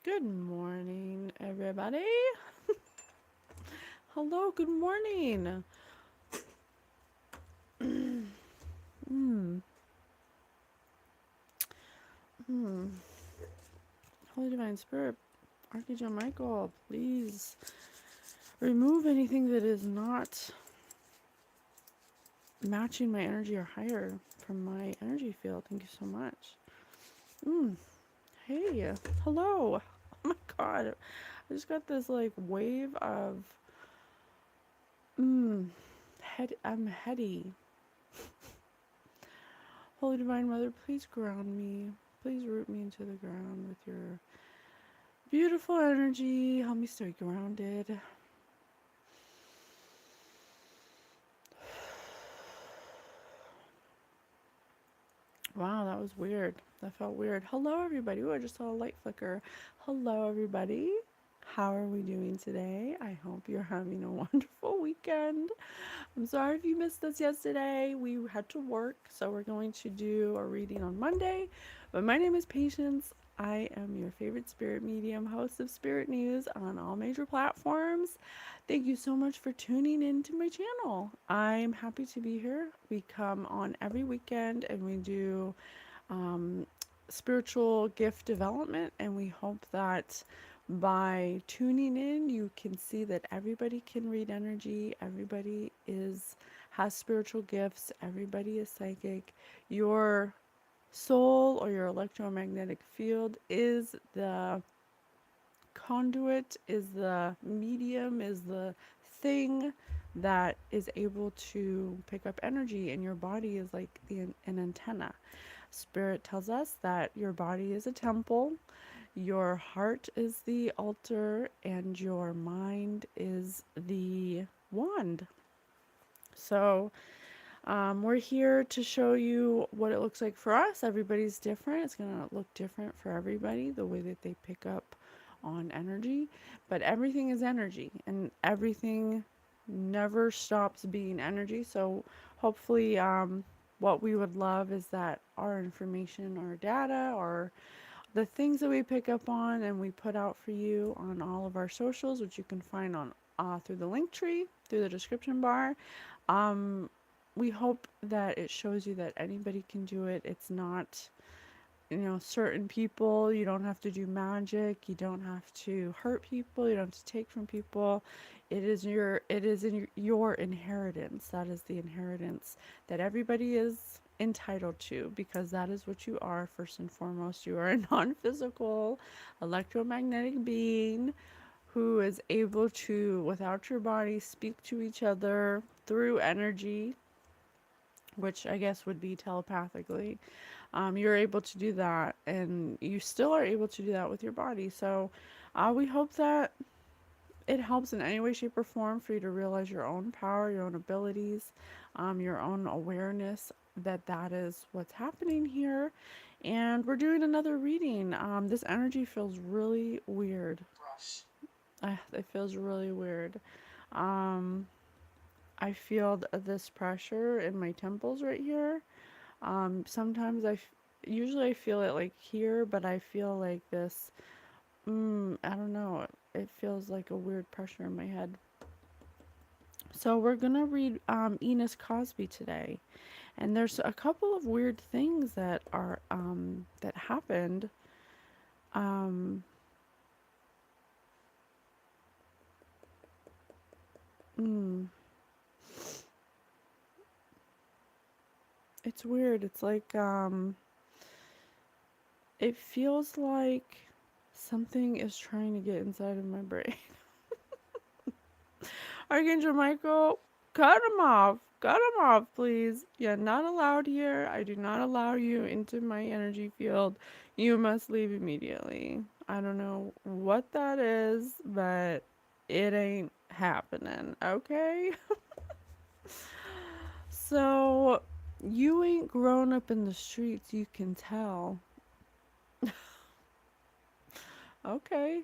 Good morning, everybody. Hello, good morning. mm, mm. Holy Divine Spirit, Archangel Michael, please remove anything that is not matching my energy or higher from my energy field. Thank you so much. Mm. Hey, hello. Oh my god. I just got this like wave of I'm heady. Holy Divine Mother, please ground me. Please root me into the ground with your beautiful energy. Help me stay grounded. Wow, that was weird. That felt weird. Hello, everybody. Ooh, I just saw a light flicker. Hello, everybody. How are we doing today? I hope you're having a wonderful weekend. I'm sorry if you missed us yesterday. We had to work, so we're going to do a reading on Monday. But my name is Patience. I am your favorite spirit medium, host of Spirit News on all major platforms. Thank you so much for tuning into my channel. I'm happy to be here. We come on every weekend and we do spiritual gift development, and we hope that by tuning in you can see that everybody can read energy, everybody has spiritual gifts, everybody is psychic. Your soul or your electromagnetic field is the conduit, is the medium, is the thing that is able to pick up energy, and your body is like an antenna. Spirit tells us that your body is a temple, your heart is the altar, and your mind is the wand. So, we're here to show you what it looks like for us. Everybody's different. It's going to look different for everybody, the way that they pick up on energy. But everything is energy, and everything never stops being energy. So, hopefully, what we would love is that our information, our data, or the things that we pick up on and we put out for you on all of our socials, which you can find on through the link tree, through the description bar. Um, we hope that it shows you that anybody can do it. It's not, certain people. You don't have to do magic. You don't have to hurt people. You don't have to take from people. It is in your inheritance. That is the inheritance that everybody is entitled to, because that is what you are first and foremost. You are a non-physical electromagnetic being who is able to, without your body, speak to each other through energy, which I guess would be telepathically. You're able to do that, and you still are able to do that with your body. So we hope that it helps in any way, shape, or form for you to realize your own power, your own abilities, your own awareness that that is what's happening here. And we're doing another reading. This energy feels really weird. It feels really weird. Um, I feel this pressure in my temples right here. Sometimes usually I feel it like here, but I feel like this. I don't know. It feels like a weird pressure in my head. So we're gonna read ENNIS Cosby today, and there's a couple of weird things that are that happened. Um, mm, it's weird. It's like it feels like something is trying to get inside of my brain. Archangel Michael, cut him off. Cut him off, please. You're not allowed here. I do not allow you into my energy field. You must leave immediately. I don't know what that is, but it ain't happening, okay? So, you ain't grown up in the streets, you can tell. Okay.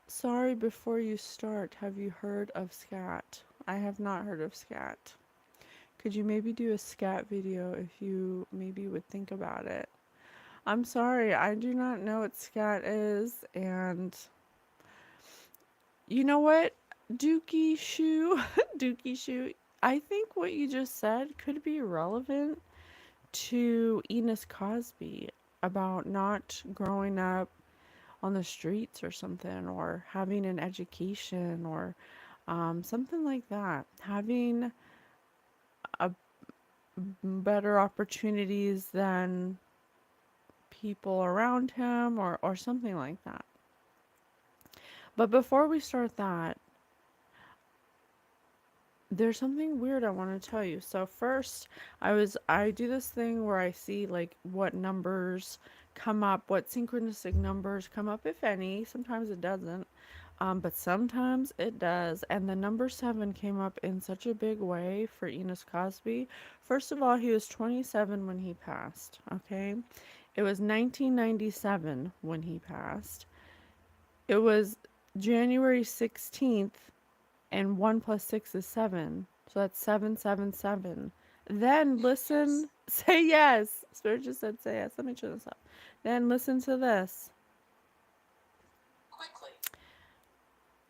Sorry, before you start, have you heard of scat? I have not heard of scat. Could you maybe do a scat video if you maybe would think about it? I'm sorry, I do not know what scat is, and you know what? Dookie Shoe, Dookie Shoe, I think what you just said could be relevant to Enos Cosby about not growing up on the streets or something, or having an education, or something like that. Having a better opportunities than people around him, or something like that. But before we start that, there's something weird I want to tell you. So first, I do this thing where I see like what numbers come up, what synchronistic numbers come up, if any. Sometimes it doesn't. But sometimes it does. And the number 7 came up in such a big way for Enos Cosby. First of all, he was 27 when he passed, okay? It was 1997 when he passed. It was January 16th, and 1 plus 6 is 7. So that's 777. Then listen, say yes. Spirit just said say yes. Let me turn this up. Then listen to this.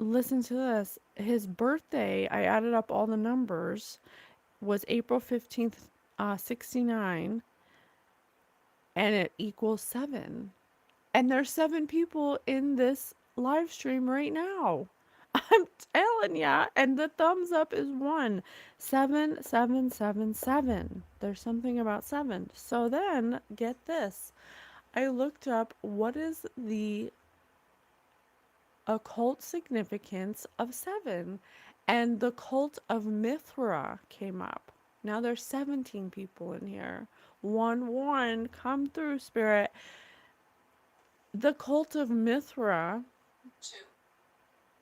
Listen to this. His birthday, I added up all the numbers, was April 15th, 69, and it equals 7. And there's 7 people in this live stream right now. I'm telling ya. And the thumbs up is 1. 7, 7, 7, 7. There's something about 7. So then, get this. I looked up what is the occult significance of 7. And the cult of Mithra came up. Now there's 17 people in here. 1, 1. Come through, Spirit. The cult of Mithra. 2.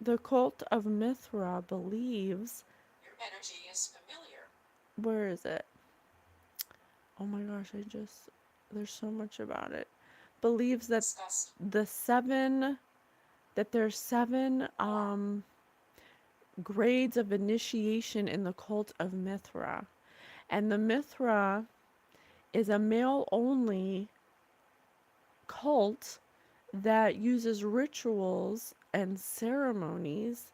The cult of Mithra believes. Your energy is familiar. Where is it? Oh my gosh, there's so much about it. Believes that there's 7 grades of initiation in the cult of Mithra. And the Mithra is a male only cult that uses rituals and ceremonies,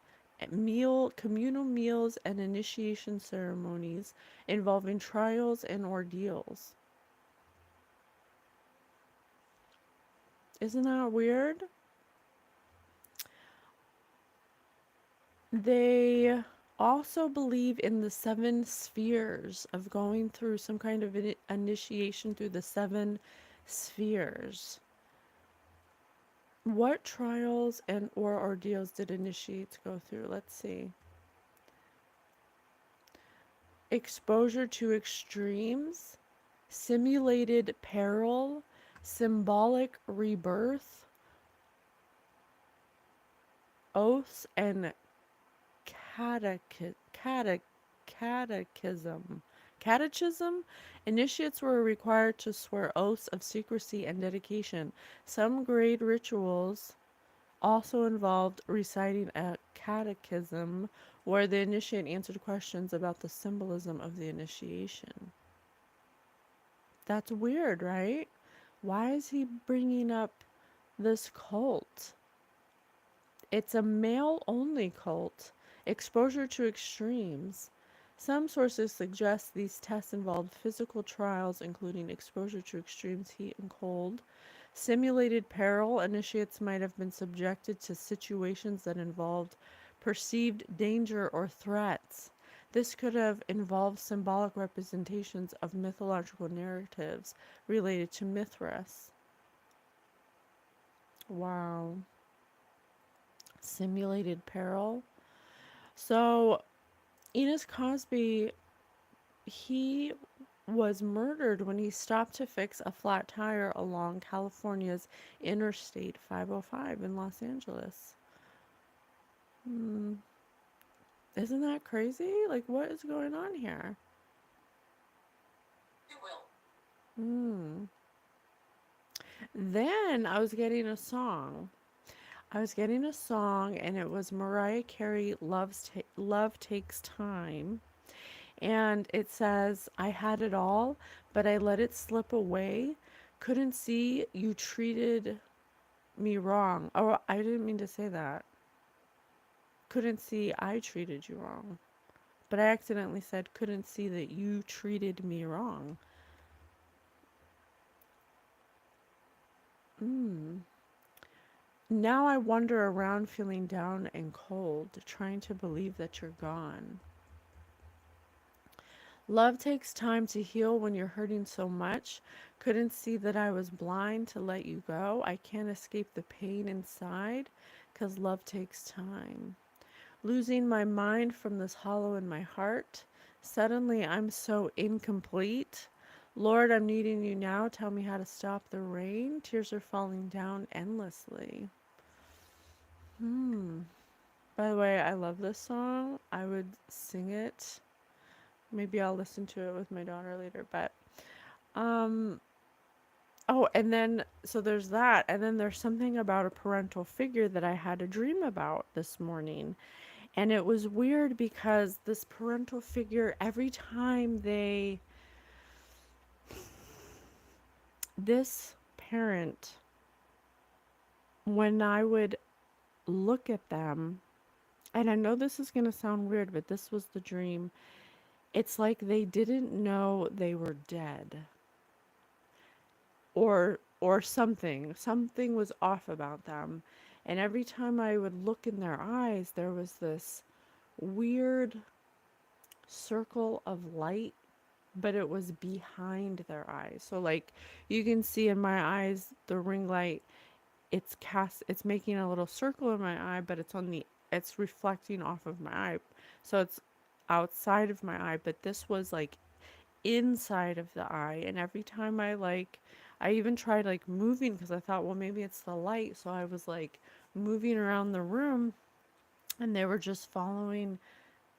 communal meals, and initiation ceremonies involving trials and ordeals. Isn't that weird? They also believe in the 7 spheres, of going through some kind of initiation through the 7 spheres. What trials and or ordeals did initiates go through? Let's see. Exposure to extremes, simulated peril, symbolic rebirth, oaths, and catechism. Catechism? Initiates were required to swear oaths of secrecy and dedication. Some grade rituals also involved reciting a catechism where the initiate answered questions about the symbolism of the initiation. That's weird, right? Why is he bringing up this cult? It's a male-only cult. Exposure to extremes. Some sources suggest these tests involved physical trials, including exposure to extremes, heat and cold. Simulated peril. Initiates might have been subjected to situations that involved perceived danger or threats. This could have involved symbolic representations of mythological narratives related to Mithras. Wow. Simulated peril. So, Enos Cosby, he was murdered when he stopped to fix a flat tire along California's Interstate 505 in Los Angeles. Isn't that crazy? Like, what is going on here? You will. Then I was getting a song. And it was Mariah Carey, Love Takes Time. And it says, I had it all, but I let it slip away. Couldn't see you treated me wrong. Oh, I didn't mean to say that. Couldn't see I treated you wrong. But I accidentally said couldn't see that you treated me wrong. Mm. Now I wander around feeling down and cold, trying to believe that you're gone. Love takes time to heal when you're hurting so much. Couldn't see that I was blind to let you go. I can't escape the pain inside, 'cause love takes time. Losing my mind from this hollow in my heart. Suddenly I'm so incomplete. Lord, I'm needing you now. Tell me how to stop the rain. Tears are falling down endlessly. Hmm. By the way, I love this song. I would sing it. Maybe I'll listen to it with my daughter later, but um oh, and then so there's that, and then there's something about a parental figure that I had a dream about this morning. And it was weird because this parental figure, every time this parent, when I would look at them, and I know this is going to sound weird, but this was the dream. It's like they didn't know they were dead, or something. Something was off about them. And every time I would look in their eyes, there was this weird circle of light, but it was behind their eyes. So like you can see in my eyes the ring light, it's making a little circle in my eye, but it's reflecting off of my eye. So it's outside of my eye, but this was like inside of the eye. And every time I even tried like moving, because I thought, well, maybe it's the light. So I was like moving around the room, and they were just following.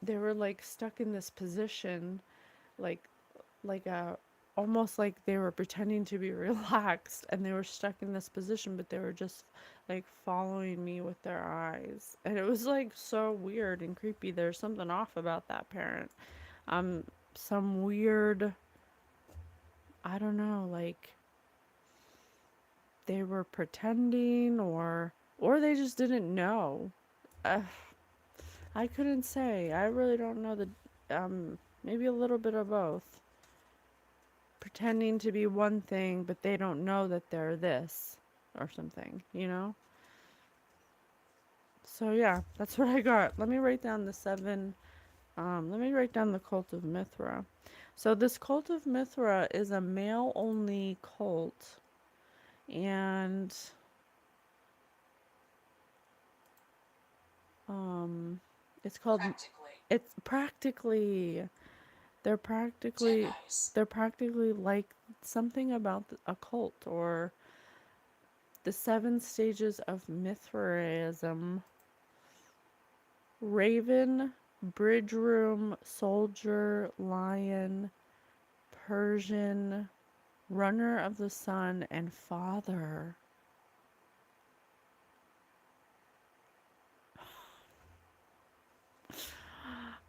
They were like stuck in this position, like like a almost like they were pretending to be relaxed, and they were stuck in this position, but they were just like following me with their eyes. And it was like so weird and creepy. There's something off about that parent. Um some weird, I don't know, like they were pretending, or they just didn't know. uh, I couldn't say. I really don't know. The maybe a little bit of both, pretending to be one thing, but they don't know that they're this or something. So yeah, that's what I got. Let me write down the seven. Let me write down the cult of Mithra. So this cult of Mithra is a male-only cult, and um, it's called. It's practically. They're practically. They're practically like something about a cult, or the seven stages of Mithraism. Raven, bridge room, soldier, lion, Persian, runner of the sun, and father.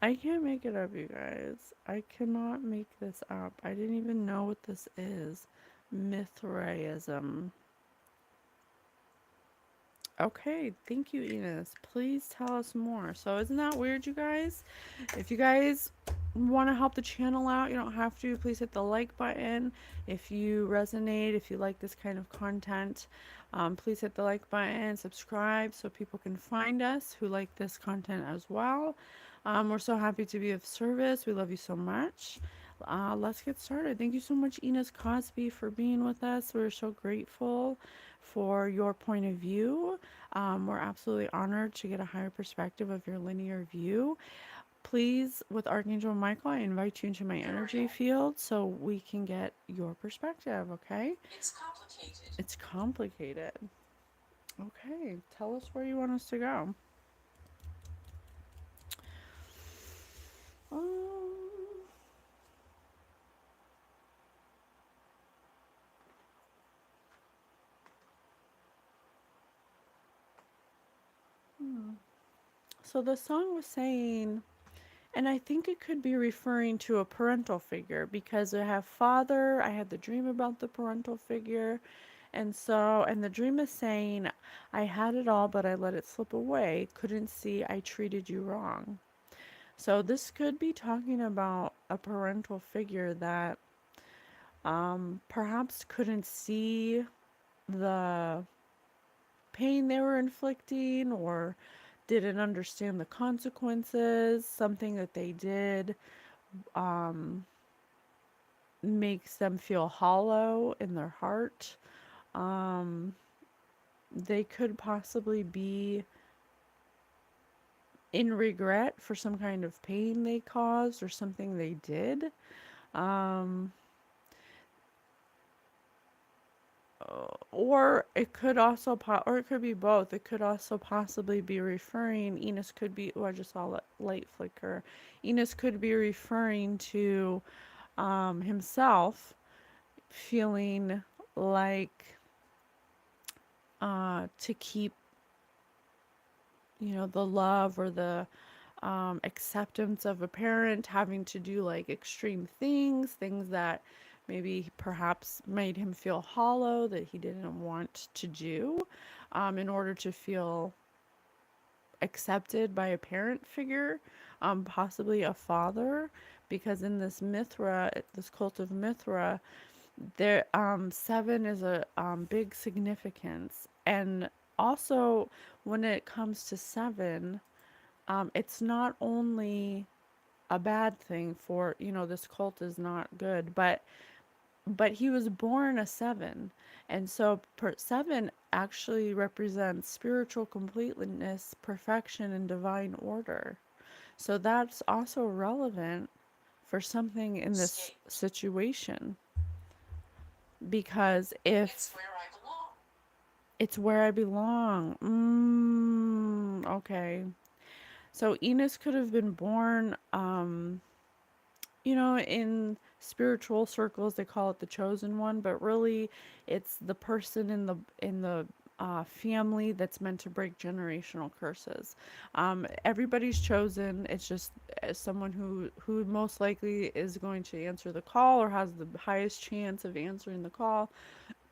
I can't make it up, you guys. I cannot make this up. I didn't even know what this is. Mithraism. Okay, thank you, Enos. Please tell us more. So isn't that weird, you guys? If you guys want to help the channel out, you don't have to. Please hit the like button. If you resonate, if you like this kind of content, please hit the like button, subscribe so people can find us who like this content as well. We're so happy to be of service. We love you so much. Let's get started. Thank you so much, ENNIS Cosby, for being with us. We're so grateful for your point of view. We're absolutely honored to get a higher perspective of your linear view. Please, with Archangel Michael, I invite you into my energy field so we can get your perspective, okay? It's complicated. It's complicated. Okay, tell us where you want us to go. Um, so the song was saying, And I think it could be referring to a parental figure because I have father, I had the dream about the parental figure. And so, and the dream is saying, I had it all, but I let it slip away. Couldn't see I treated you wrong. So, this could be talking about a parental figure that perhaps couldn't see the pain they were inflicting or didn't understand the consequences. Something that they did um, makes them feel hollow in their heart. Um, they could possibly be in regret for some kind of pain they caused or something they did. Um, or it could also or it could be both. It could also possibly be referring. Enos could be. Oh, I just saw that light flicker. Enos could be referring to himself feeling like to keep the love or the acceptance of a parent, having to do like extreme things that maybe perhaps made him feel hollow that he didn't want to do in order to feel accepted by a parent figure, possibly a father, because in this Mithra, this cult of Mithra, there seven is a big significance. And also when it comes to seven, it's not only a bad thing for, this cult is not good, but he was born a seven. And so seven actually represents spiritual completeness, perfection, and divine order. So that's also relevant for something in this situation, because if it's where I belong. Okay. So Enos could have been born, in spiritual circles they call it the chosen one, but really it's the person in the family that's meant to break generational curses. Everybody's chosen. It's just someone who most likely is going to answer the call or has the highest chance of answering the call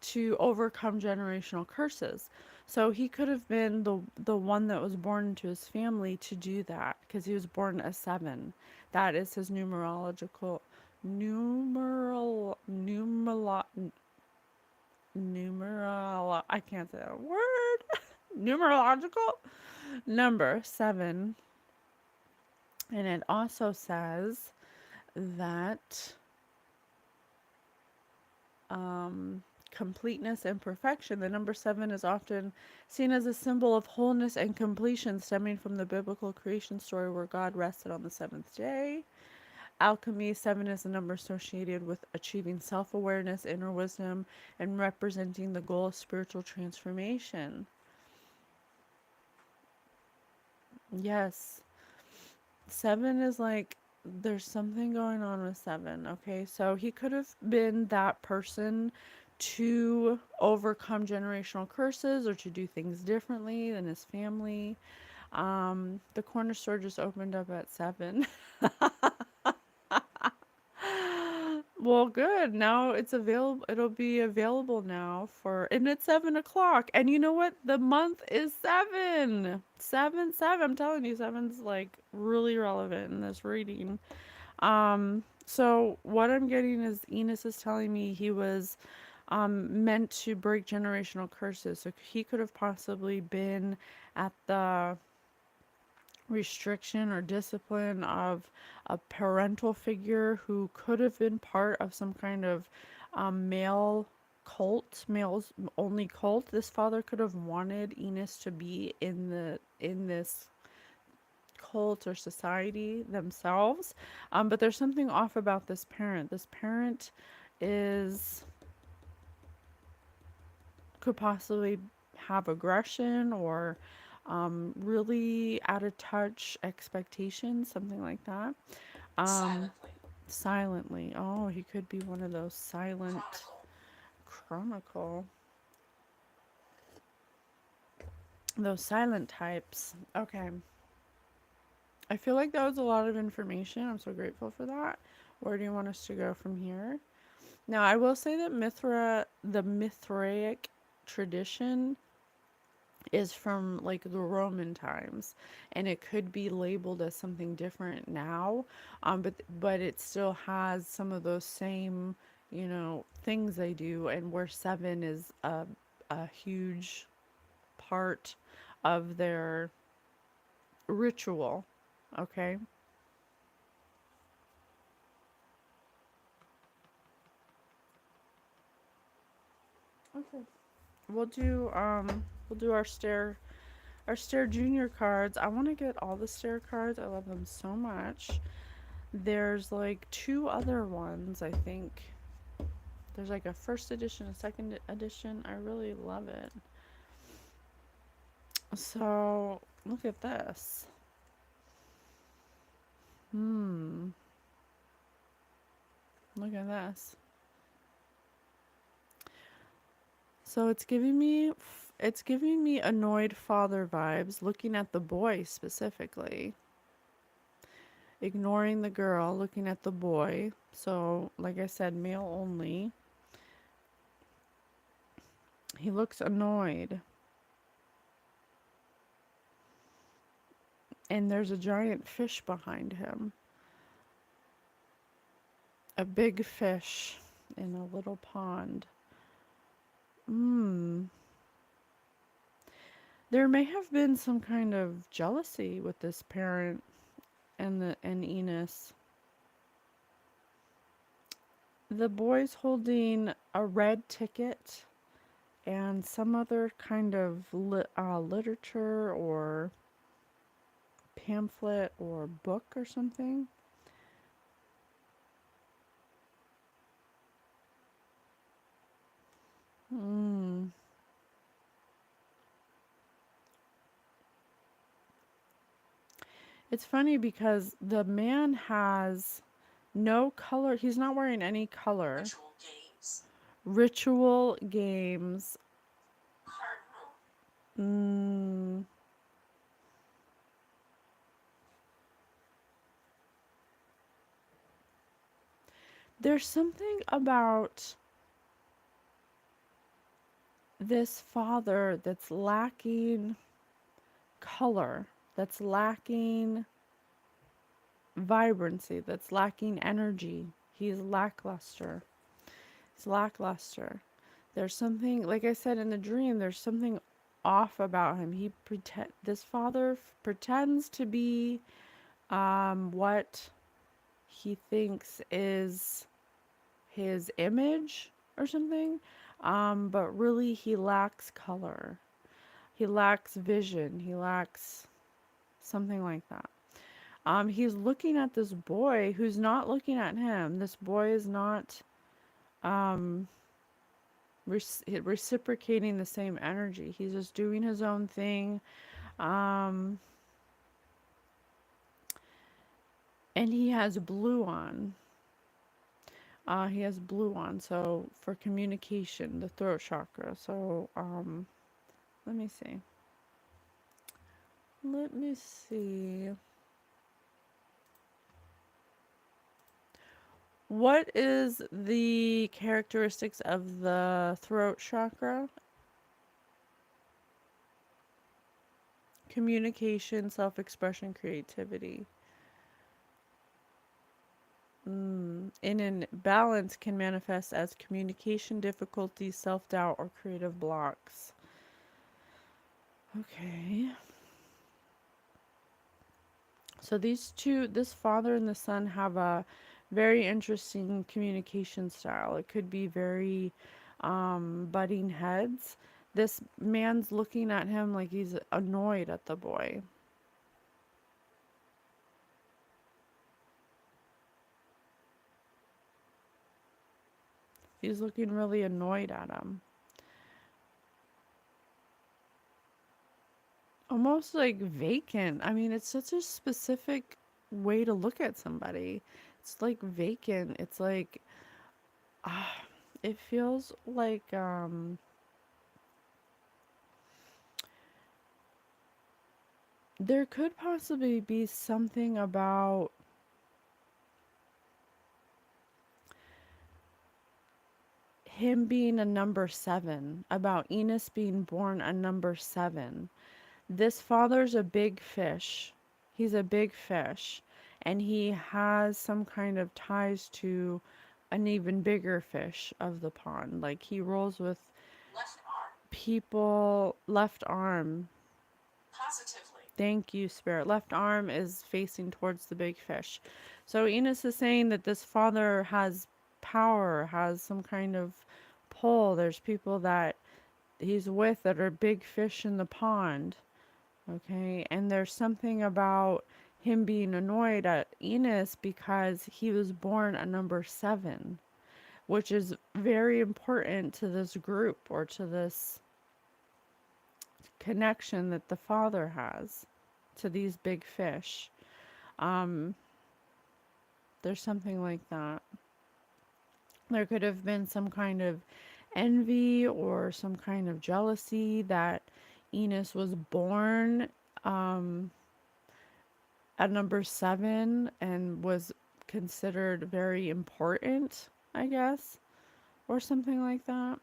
to overcome generational curses. So he could have been the one that was born into his family to do that because he was born a seven. That is his numeral I can't say that word. Numerological number seven. And it also says that completeness and perfection. The number seven is often seen as a symbol of wholeness and completion, stemming from the biblical creation story where God rested on the seventh day. Alchemy, seven is a number associated with achieving self awareness, inner wisdom, and representing the goal of spiritual transformation. Yes, seven is like there's something going on with seven. Okay, so he could have been that person to overcome generational curses or to do things differently than his family. The corner store just opened up at 7. Well, good. Now it's available. It'll be available now and it's 7 o'clock. And you know what? The month is 7. 7, 7. I'm telling you, seven's like really relevant in this reading. So what I'm getting is Enos is telling me he was meant to break generational curses. So he could have possibly been at the restriction or discipline of a parental figure who could have been part of some kind of male cult, males only cult. This father could have wanted Enos to be in this cult or society themselves. But there's something off about this parent. This parent is could possibly have aggression or really out of touch expectations, something like that. Silently. Oh, he could be one of those silent chronicle. Those silent types. Okay. I feel like that was a lot of information. I'm so grateful for that. Where do you want us to go from here? Now, I will say that Mithra, the Mithraic tradition, is from like the Roman times, and it could be labeled as something different now, but it still has some of those same, things they do, and where seven is a huge part of their ritual. Okay. Okay. We'll do our stare junior cards. I want to get all the stare cards. I love them so much. There's like two other ones, I think. There's like a first edition, a second edition. I really love it. So, look at this. Hmm. Look at this. So it's giving me annoyed father vibes, looking at the boy specifically, ignoring the girl, looking at the boy. So, like I said, male only. He looks annoyed. And there's a giant fish behind him. A big fish in a little pond. Hmm. There may have been some kind of jealousy with this parent and Enos. The boy's holding a red ticket and some other kind of literature or pamphlet or book or something. Hmm. It's funny because the man has no color. He's not wearing any color. Ritual games. Mm, there's something about this father that's lacking color, that's lacking vibrancy, that's lacking energy. He's lackluster. He's lackluster. There's something, like I said in the dream, there's something off about him. This father pretends to be what he thinks is his image or something, but really he lacks color. He lacks vision. He lacks something like that. He's looking at this boy who's not looking at him. This boy is not um, reciprocating the same energy. He's just doing his own thing. Um, and he has blue on. He has blue on, so for communication, the throat chakra. So, let me see. Let me see. What is the characteristics of the throat chakra? Communication, self-expression, creativity. In balance can manifest as communication difficulties, self-doubt, or creative blocks. Okay. So this father and the son have a very interesting communication style. It could be very butting heads. This man's looking at him like he's annoyed at the boy. He's looking really annoyed at him. Almost like vacant. I mean, it's such a specific way to look at somebody. It's like vacant. It's like, ah, it feels like, There could possibly be something about him being a number 7, about Enos being born a number 7. This father's a big fish. He's a big fish. And he has some kind of ties to an even bigger fish of the pond. Like he rolls with people, left arm. Positively. Thank you, Spirit. Left arm is facing towards the big fish. So Enos is saying that this father has power, has some kind of pull. There's people that he's with that are big fish in the pond. Okay, and there's something about him being annoyed at Enos because he was born a number 7, which is very important to this group or to this connection that the father has to these big fish. Um, there's something like that. There could have been some kind of envy or some kind of jealousy that Enos was born um, at number 7 and was considered very important, I guess, or something like that.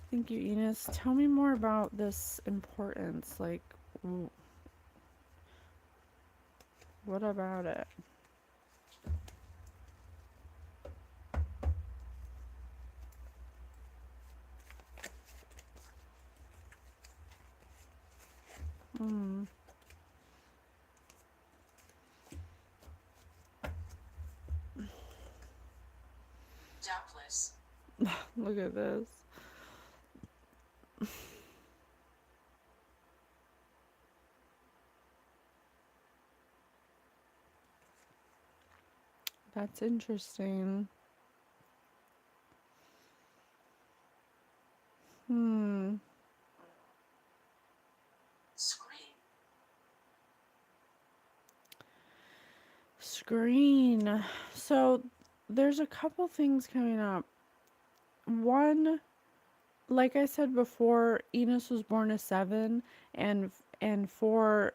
Thank you, Enos. Tell me more about this importance. Like, what about it? Mm. Doubtless. Look at this. That's interesting. Hmm. Screen. So there's a couple things coming up. One, like I said before, Enos was born a 7, and for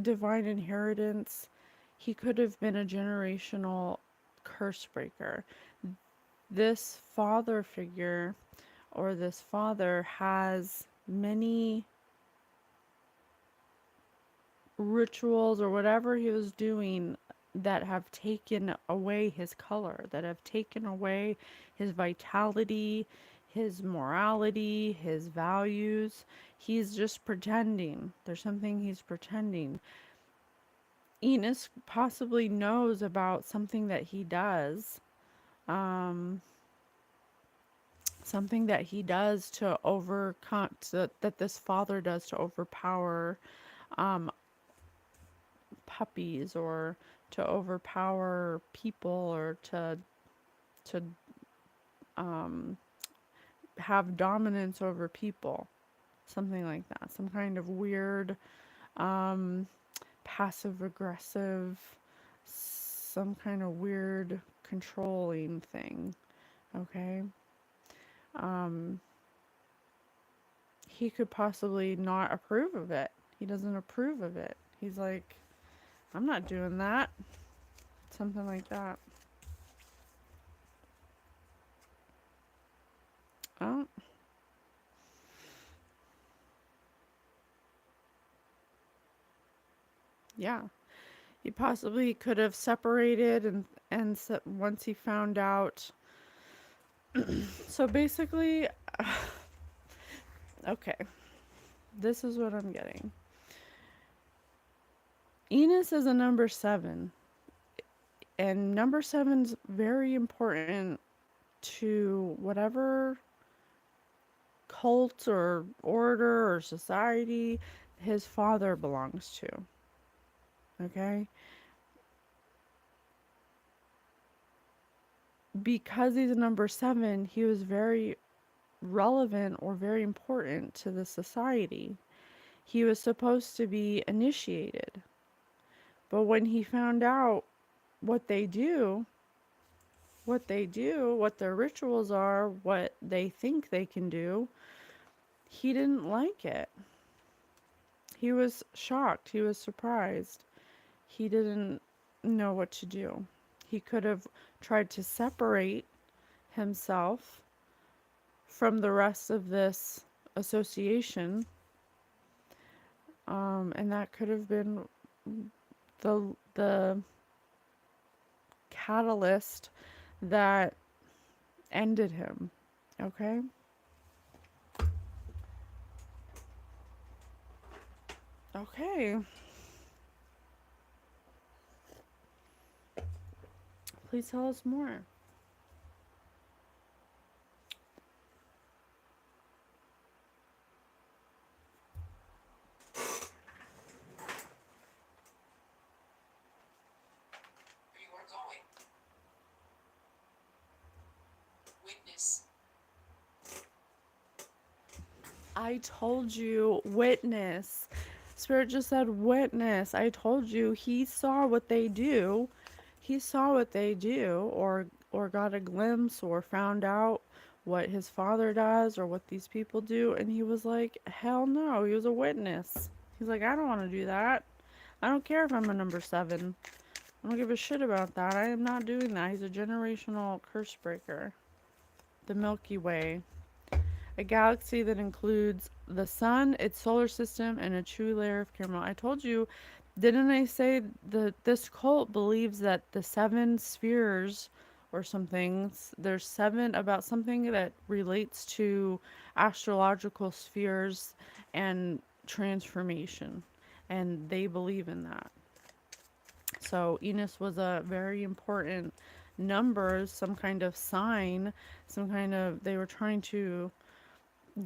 divine inheritance, he could have been a generational curse breaker. This father figure or this father has many rituals or whatever he was doing that have taken away his color, that have taken away his vitality, his morality, his values. He's just pretending. There's something he's pretending. Enos possibly knows about something that he does, um, something that he does to overcome, that this father does to overpower um, puppies or to overpower people or to um, have dominance over people, something like that. Some kind of weird um, passive aggressive, some kind of weird controlling thing. Okay. Um, he could possibly not approve of it. He doesn't approve of it. He's like, I'm not doing that. Something like that. Oh, yeah. He possibly could have separated and once he found out. So basically, okay, this is what I'm getting. Enos is a number 7, and number 7's very important to whatever cult or order or society his father belongs to. Okay? Because he's a number 7, he was very relevant or very important to the society. He was supposed to be initiated. But when he found out what they do, what they do, what their rituals are, what they think they can do, he didn't like it. He was shocked. He was surprised. He didn't know what to do. He could have tried to separate himself from the rest of this association, and that could have been the catalyst that ended him. Okay? Okay. Please tell us more. I told you, witness. Spirit just said witness. I told you he saw what they do. He saw what they do, or got a glimpse or found out what his father does or what these people do, and he was like, hell no. He was a witness. He's like, I don't want to do that. I don't care if I'm a number 7. I don't give a shit about that. I am not doing that. He's a generational curse breaker. The Milky Way. A galaxy that includes the sun, its solar system, and a true layer of caramel. I told you, didn't I say that this cult believes that the 7 spheres or something, there's 7 about something that relates to astrological spheres and transformation, and they believe in that. So Enos was a very important number, some kind of sign, some kind of, they were trying to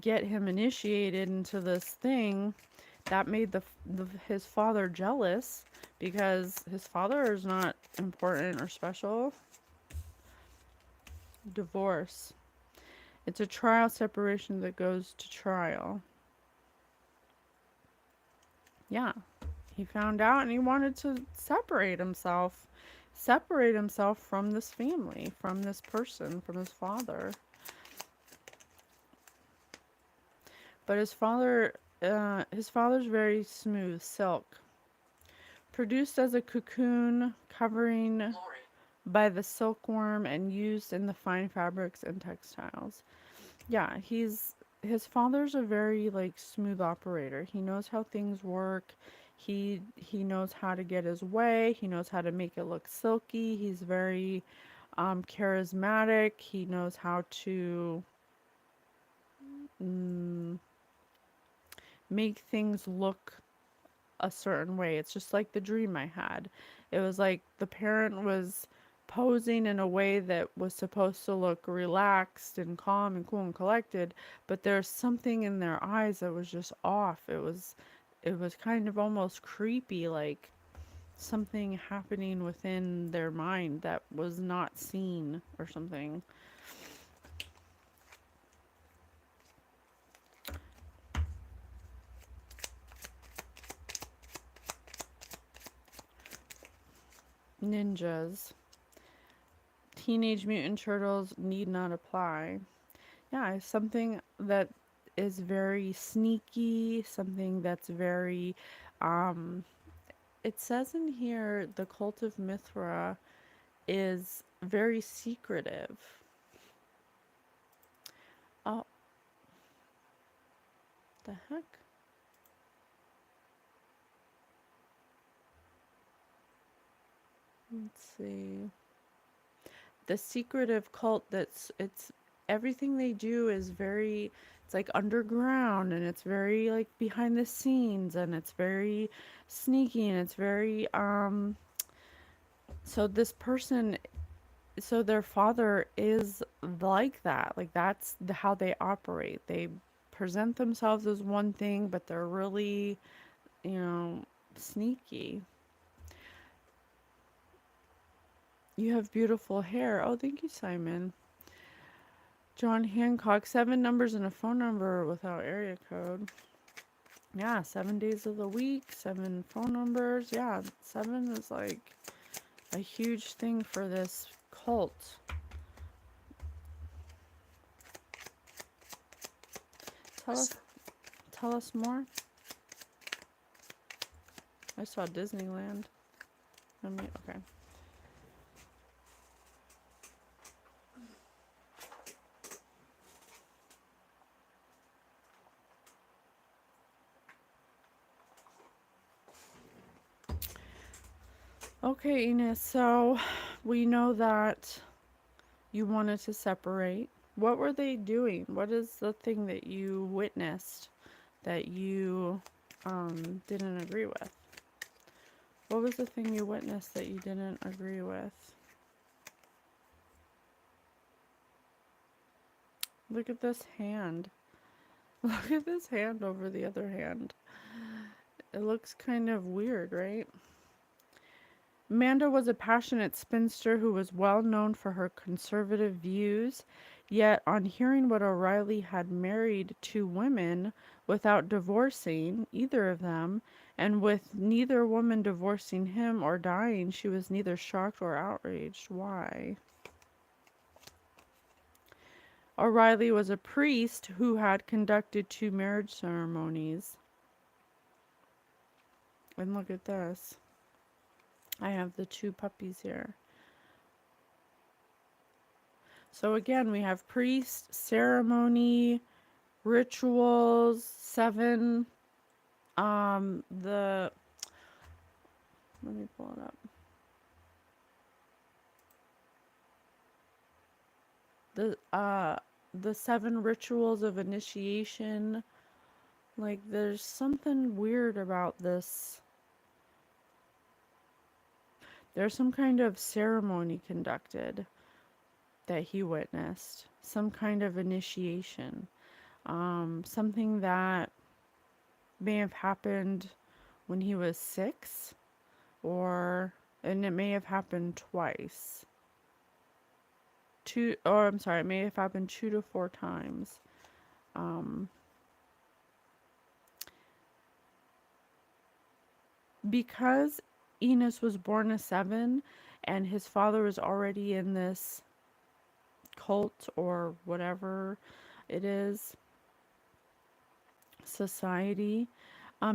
get him initiated into this thing that made his father jealous, because his father is not important or special. Divorce. It's a trial separation that goes to trial. Yeah. He found out and he wanted to separate himself from this family, from this person, from his father. But his father's very smooth silk, produced as a cocoon covering by the silkworm and used in the fine fabrics and textiles. Yeah, his father's a very like smooth operator. He knows how things work. He knows how to get his way. He knows how to make it look silky. He's very charismatic. He knows how to make things look a certain way. It's just like the dream I had. It was like the parent was posing in a way that was supposed to look relaxed and calm and cool and collected, but there's something in their eyes that was just off. It was kind of almost creepy, like something happening within their mind that was not seen or something. Ninjas. Teenage Mutant Turtles need not apply. Yeah, it's something that is very sneaky, something that's very, it says in here the cult of Mithra is very secretive. Oh, the heck? Let's see. The secretive cult, it's everything they do is very, it's like underground, and it's very like behind the scenes, and it's very sneaky, and it's very so this person, so their father is like that, like that's how they operate. They present themselves as one thing, but they're really, sneaky. You have beautiful hair. Oh, thank you, Simon. John Hancock, 7 numbers and a phone number without area code. Yeah, 7 days of the week, 7 phone numbers. Yeah, 7 is like a huge thing for this cult. tell us more. I saw Disneyland. Okay. Okay, Enos, so we know that you wanted to separate. What were they doing? What is the thing that you witnessed that you didn't agree with? What was the thing you witnessed that you didn't agree with? Look at this hand. Look at this hand over the other hand. It looks kind of weird, right? Amanda was a passionate spinster who was well known for her conservative views, yet on hearing what O'Reilly had married 2 women without divorcing either of them, and with neither woman divorcing him or dying, she was neither shocked or outraged. Why? O'Reilly was a priest who had conducted 2 marriage ceremonies. And look at this. I have the 2 puppies here. So again, we have priest, ceremony, rituals, 7. Let me pull it up. The 7 rituals of initiation. Like, there's something weird about this. There's some kind of ceremony conducted that he witnessed. Some kind of initiation. Something that may have happened when he was 6, and it may have happened twice. It may have happened 2 to 4 times. Because Enos was born a 7 and his father was already in this cult or whatever it is, society,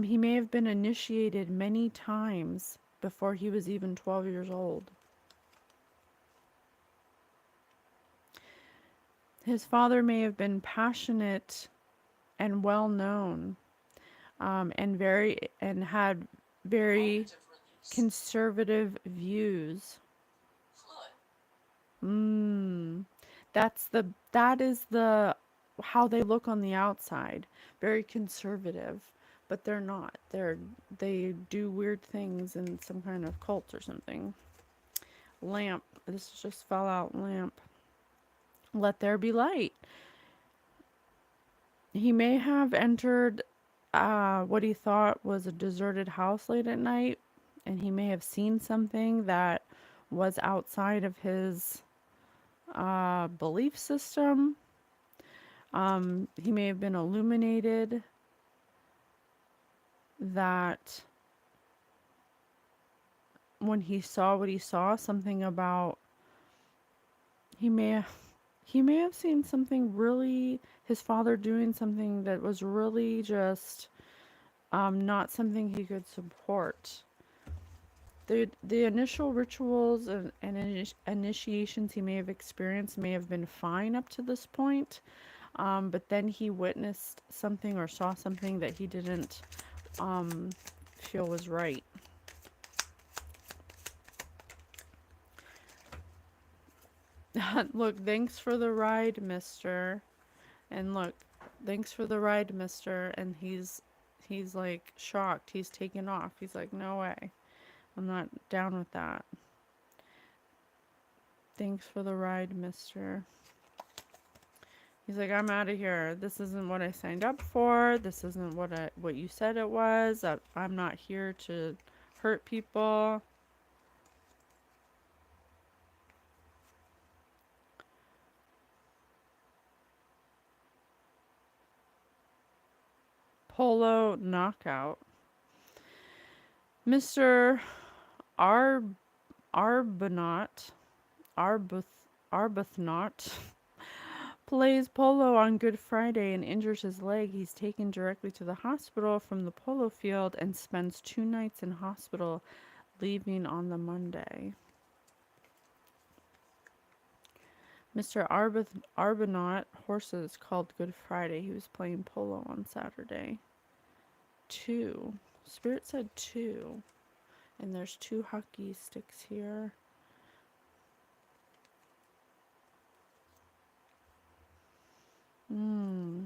he may have been initiated many times before he was even 12 years old. His father may have been passionate and well known, and had very conservative views. That is the how they look on the outside. Very conservative, but they're not. They do weird things in some kind of cult or something. Lamp. This just fell out. Lamp. Let there be light. He may have entered what he thought was a deserted house late at night, and he may have seen something that was outside of his belief system. He may have been illuminated that when he saw what he saw, something about he may have seen something really, his father doing something that was really just not something he could support. The initial rituals and initiations he may have experienced may have been fine up to this point, but then he witnessed something or saw something that he didn't feel was right. Look, thanks for the ride, mister. And look, thanks for the ride, mister. And he's like shocked. He's taken off. He's like, no way. I'm not down with that. Thanks for the ride, mister. He's like, I'm out of here. This isn't what I signed up for. This isn't what you said it was. I'm not here to hurt people. Polo knockout. Mr. Arbuthnot plays polo on Good Friday and injures his leg. He's taken directly to the hospital from the polo field and spends 2 nights in hospital, leaving on the Monday. Mr. Arbuthnot horses called Good Friday. He was playing polo on Saturday. 2. Spirit said 2. And there's 2 hockey sticks here. Hmm.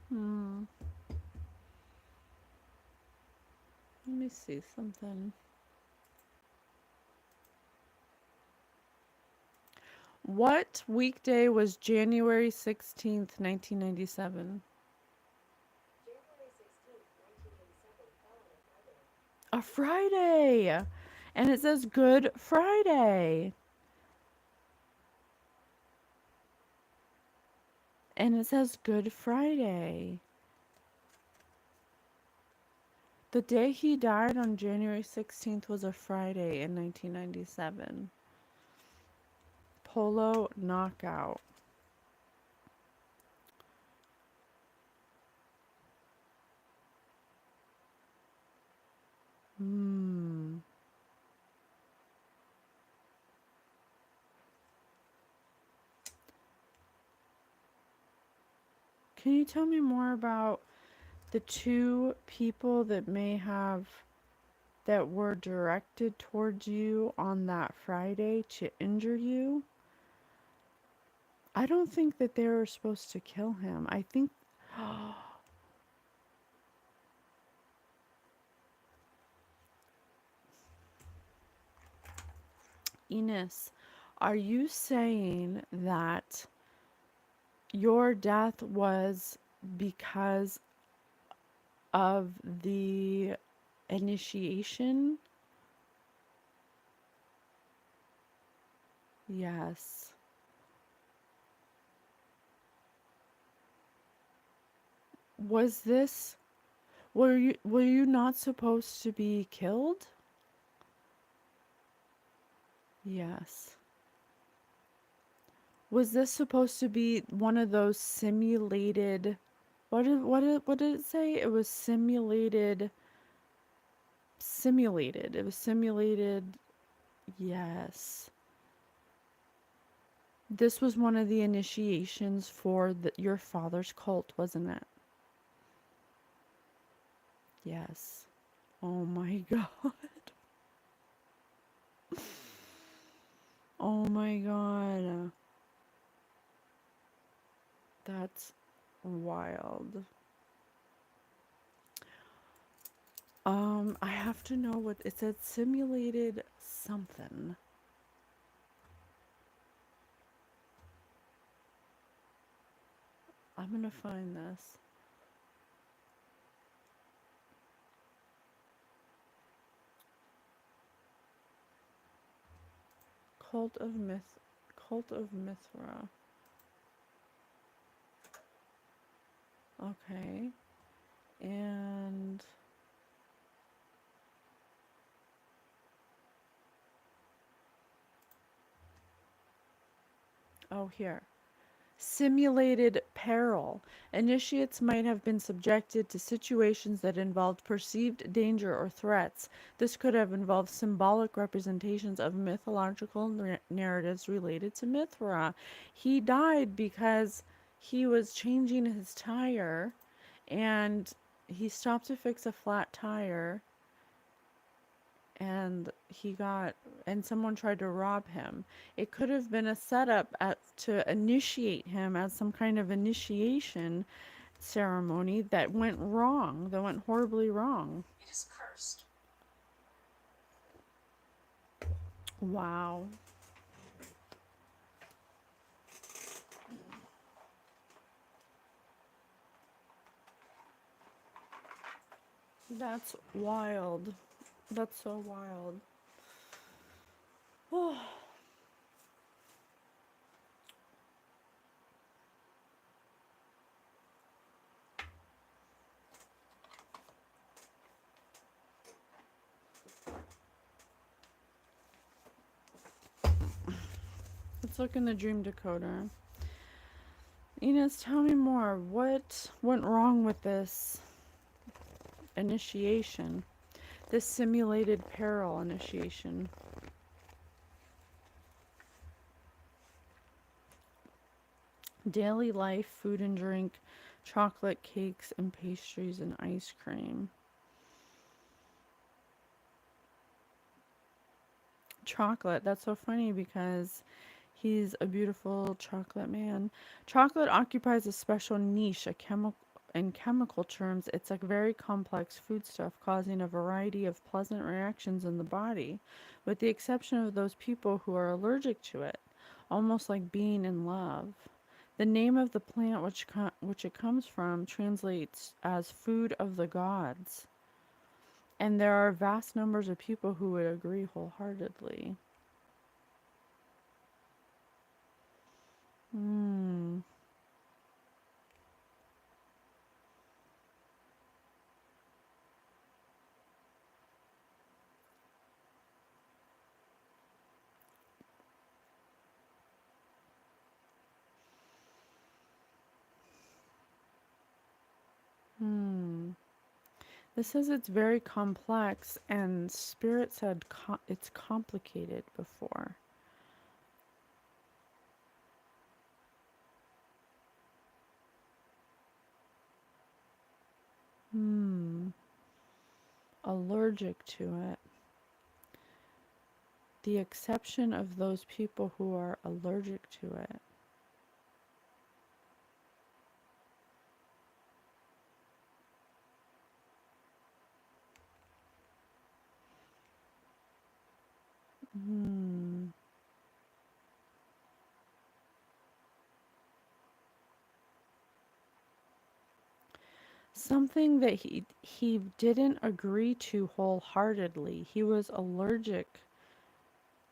Hmm. Let me see something. What weekday was January 16th, 1997? A Friday! And it says Good Friday. And it says Good Friday. The day he died on January 16th was a Friday in 1997. Polo knockout. Hmm. Can you tell me more about the 2 people that were directed towards you on that Friday to injure you? I don't think that they were supposed to kill him. I think Enos, are you saying that your death was because of the initiation? Yes. Was this were you not supposed to be killed? Yes. Was this supposed to be one of those simulated what did it say? It was simulated. It was simulated. Yes. This was one of the initiations for your father's cult, wasn't it? Yes. Oh my God. Oh my God. That's wild. I have to know what it said. Simulated something. I'm gonna find this. Cult of Mithra. Okay. And oh, here. Simulated peril. Initiates might have been subjected to situations that involved perceived danger or threats. This could have involved symbolic representations of mythological narratives related to Mithra. He died because he was changing his tire and he stopped to fix a flat tire and someone tried to rob him. It could have been a setup to initiate him as some kind of initiation ceremony that went wrong, that went horribly wrong. It is cursed. Wow. That's wild. That's so wild. Oh, let's look in the dream decoder. Enos, tell me more. What went wrong with this initiation? This simulated peril initiation. Daily life, food and drink, chocolate, cakes, and pastries, and ice cream. Chocolate. That's so funny because he's a beautiful chocolate man. Chocolate occupies a special niche, in chemical terms, it's a very complex foodstuff causing a variety of pleasant reactions in the body, with the exception of those people who are allergic to it, almost like being in love. The name of the plant which it comes from translates as food of the gods, and there are vast numbers of people who would agree wholeheartedly. Hmm. Hmm. This says it's very complex, and Spirit said it's complicated before. Hmm. Allergic to it. The exception of those people who are allergic to it. Hmm. Something that he didn't agree to wholeheartedly. He was allergic,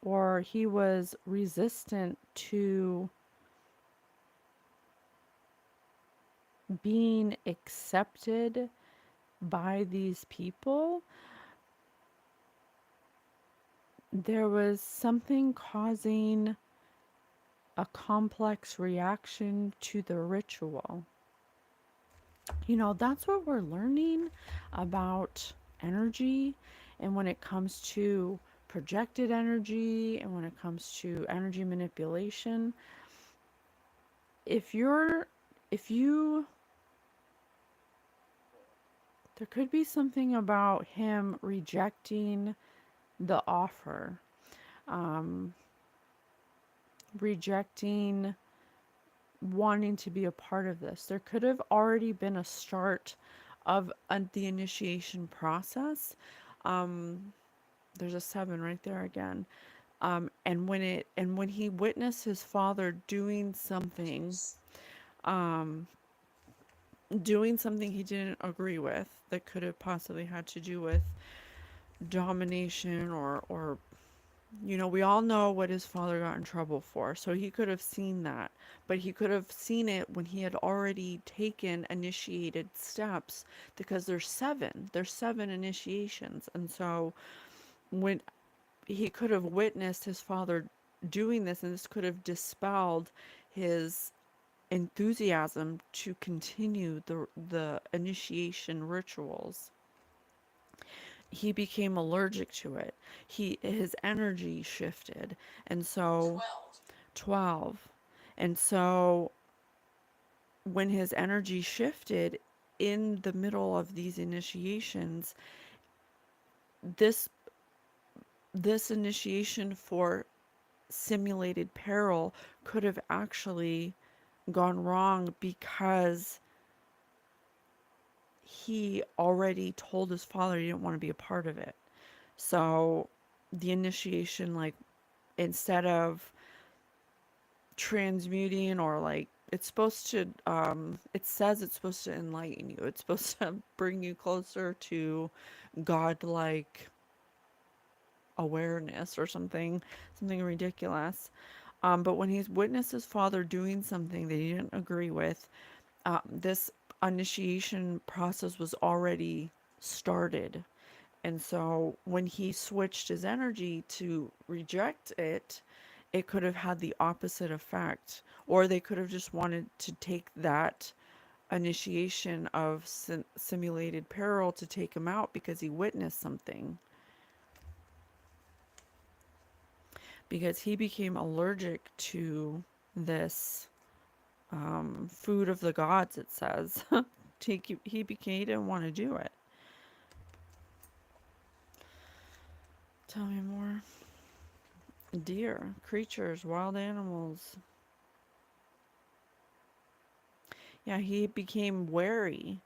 or he was resistant to being accepted by these people. There was something causing a complex reaction to the ritual. That's what we're learning about energy, and when it comes to projected energy, and when it comes to energy manipulation. If you're, if you, There could be something about him rejecting the offer, um, rejecting wanting to be a part of this. There could have already been a start of the initiation process. Um, there's a 7 right there again. And when he witnessed his father um, doing something he didn't agree with, that could have possibly had to do with domination, or we all know what his father got in trouble for, so he could have seen that. But he could have seen it when he had already taken initiated steps, because there's seven initiations. And so when he could have witnessed his father doing this, and this could have dispelled his enthusiasm to continue the initiation rituals. He became allergic to it. His energy shifted. And so 12. And so when his energy shifted in the middle of these initiations, this this initiation for simulated peril could have actually gone wrong, because he already told his father he didn't want to be a part of it. So the initiation, like, instead of transmuting, or like it's supposed to, it says it's supposed to enlighten you. It's supposed to bring you closer to godlike awareness or something ridiculous. But when he's witnessed his father doing something that he didn't agree with, this initiation process was already started. And so when he switched his energy to reject it, it could have had the opposite effect. Or they could have just wanted to take that initiation of simulated peril to take him out because he witnessed something. Because he became allergic to this food of the gods, it says. He didn't want to do it. Tell me more. Deer, creatures, wild animals. Yeah, he became wary.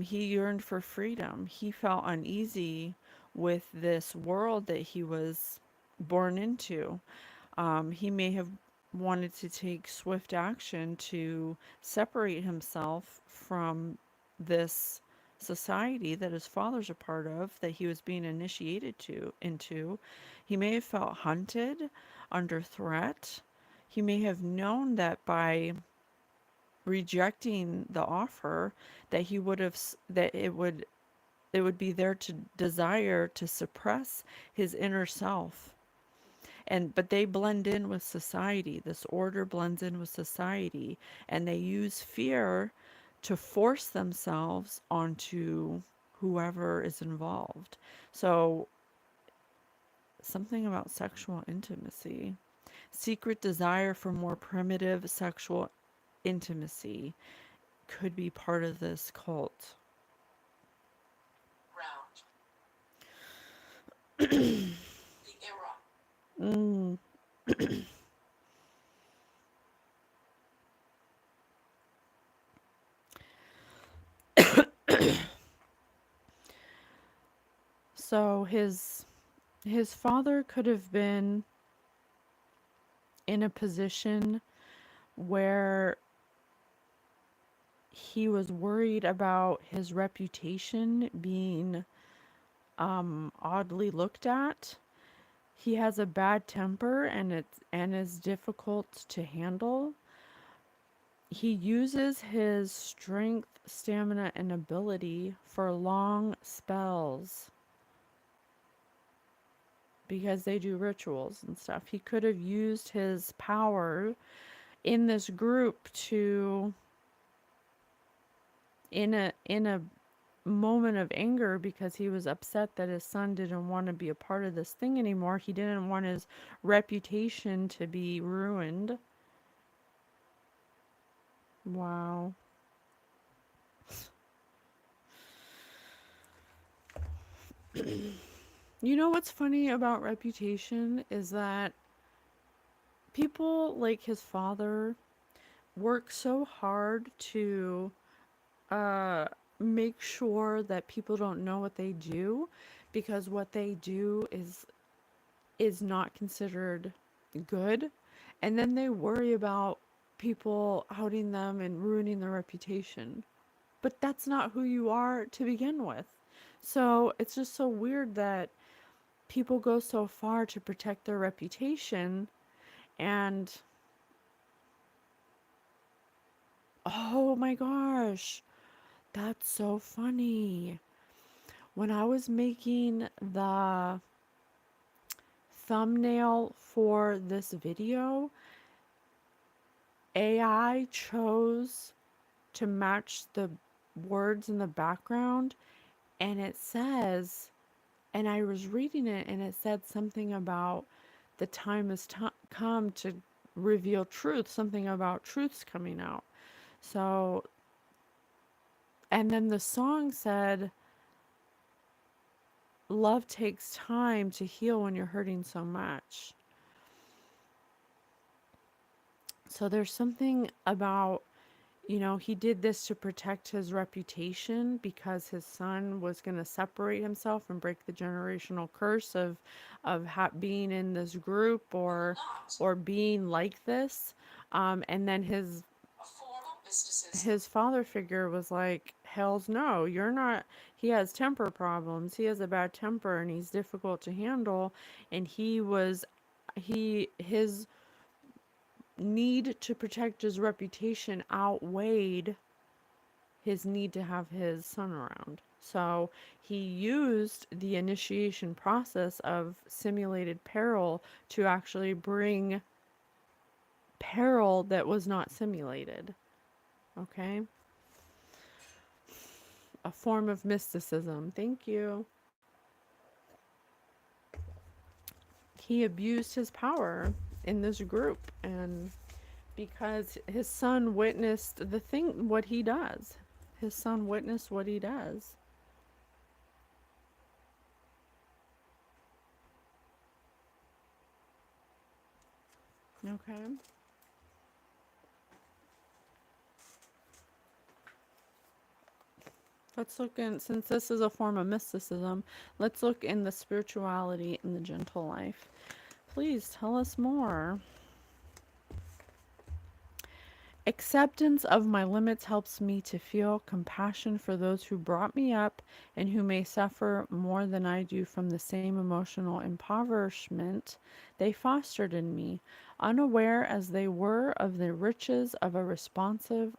He yearned for freedom. He felt uneasy with this world that he was born into. He may have wanted to take swift action to separate himself from this society that his father's a part of, that he was being initiated into. He may have felt hunted, under threat. He may have known that by rejecting the offer that he would have that it would be there to desire to suppress his inner self. And but they blend in with society. This order blends in with society, and they use fear to force themselves onto whoever is involved. So something about sexual intimacy, secret desire for more primitive sexual intimacy could be part of this cult. Mm. So his father could have been in a position where he was worried about his reputation being oddly looked at. He has a bad temper and is difficult to handle. He uses his strength, stamina, and ability for long spells because they do rituals and stuff. He could have used his power in this group to in a moment of anger because he was upset that his son didn't want to be a part of this thing anymore. He didn't want his reputation to be ruined. Wow. You know what's funny about reputation is that people like his father work so hard to uh make sure that people don't know what they do because what they do is not considered good, and then they worry about people outing them and ruining their reputation. But that's not who you are to begin with. So it's just so weird that people go so far to protect their reputation. And oh my gosh, that's so funny. When I was making the thumbnail for this video, AI chose to match the words in the background, and it says, and I was reading it, and it said something about the time has come to reveal truth, something about truths coming out. So, and then the song said, love takes time to heal when you're hurting so much. So there's something about, he did this to protect his reputation because his son was going to separate himself and break the generational curse of being in this group or being like this. And then his father figure was like, hell's no, you're not. He has temper problems. He has a bad temper and he's difficult to handle. And his need to protect his reputation outweighed his need to have his son around. So he used the initiation process of simulated peril to actually bring peril that was not simulated. Okay? A form of mysticism. Thank you. He abused his power in this group, and because his son witnessed what he does. His son witnessed what he does. Okay. Let's look in, since this is a form of mysticism, let's look in the spirituality in the gentle life. Please tell us more. Acceptance of my limits helps me to feel compassion for those who brought me up and who may suffer more than I do from the same emotional impoverishment they fostered in me. Unaware as they were of the riches of a responsive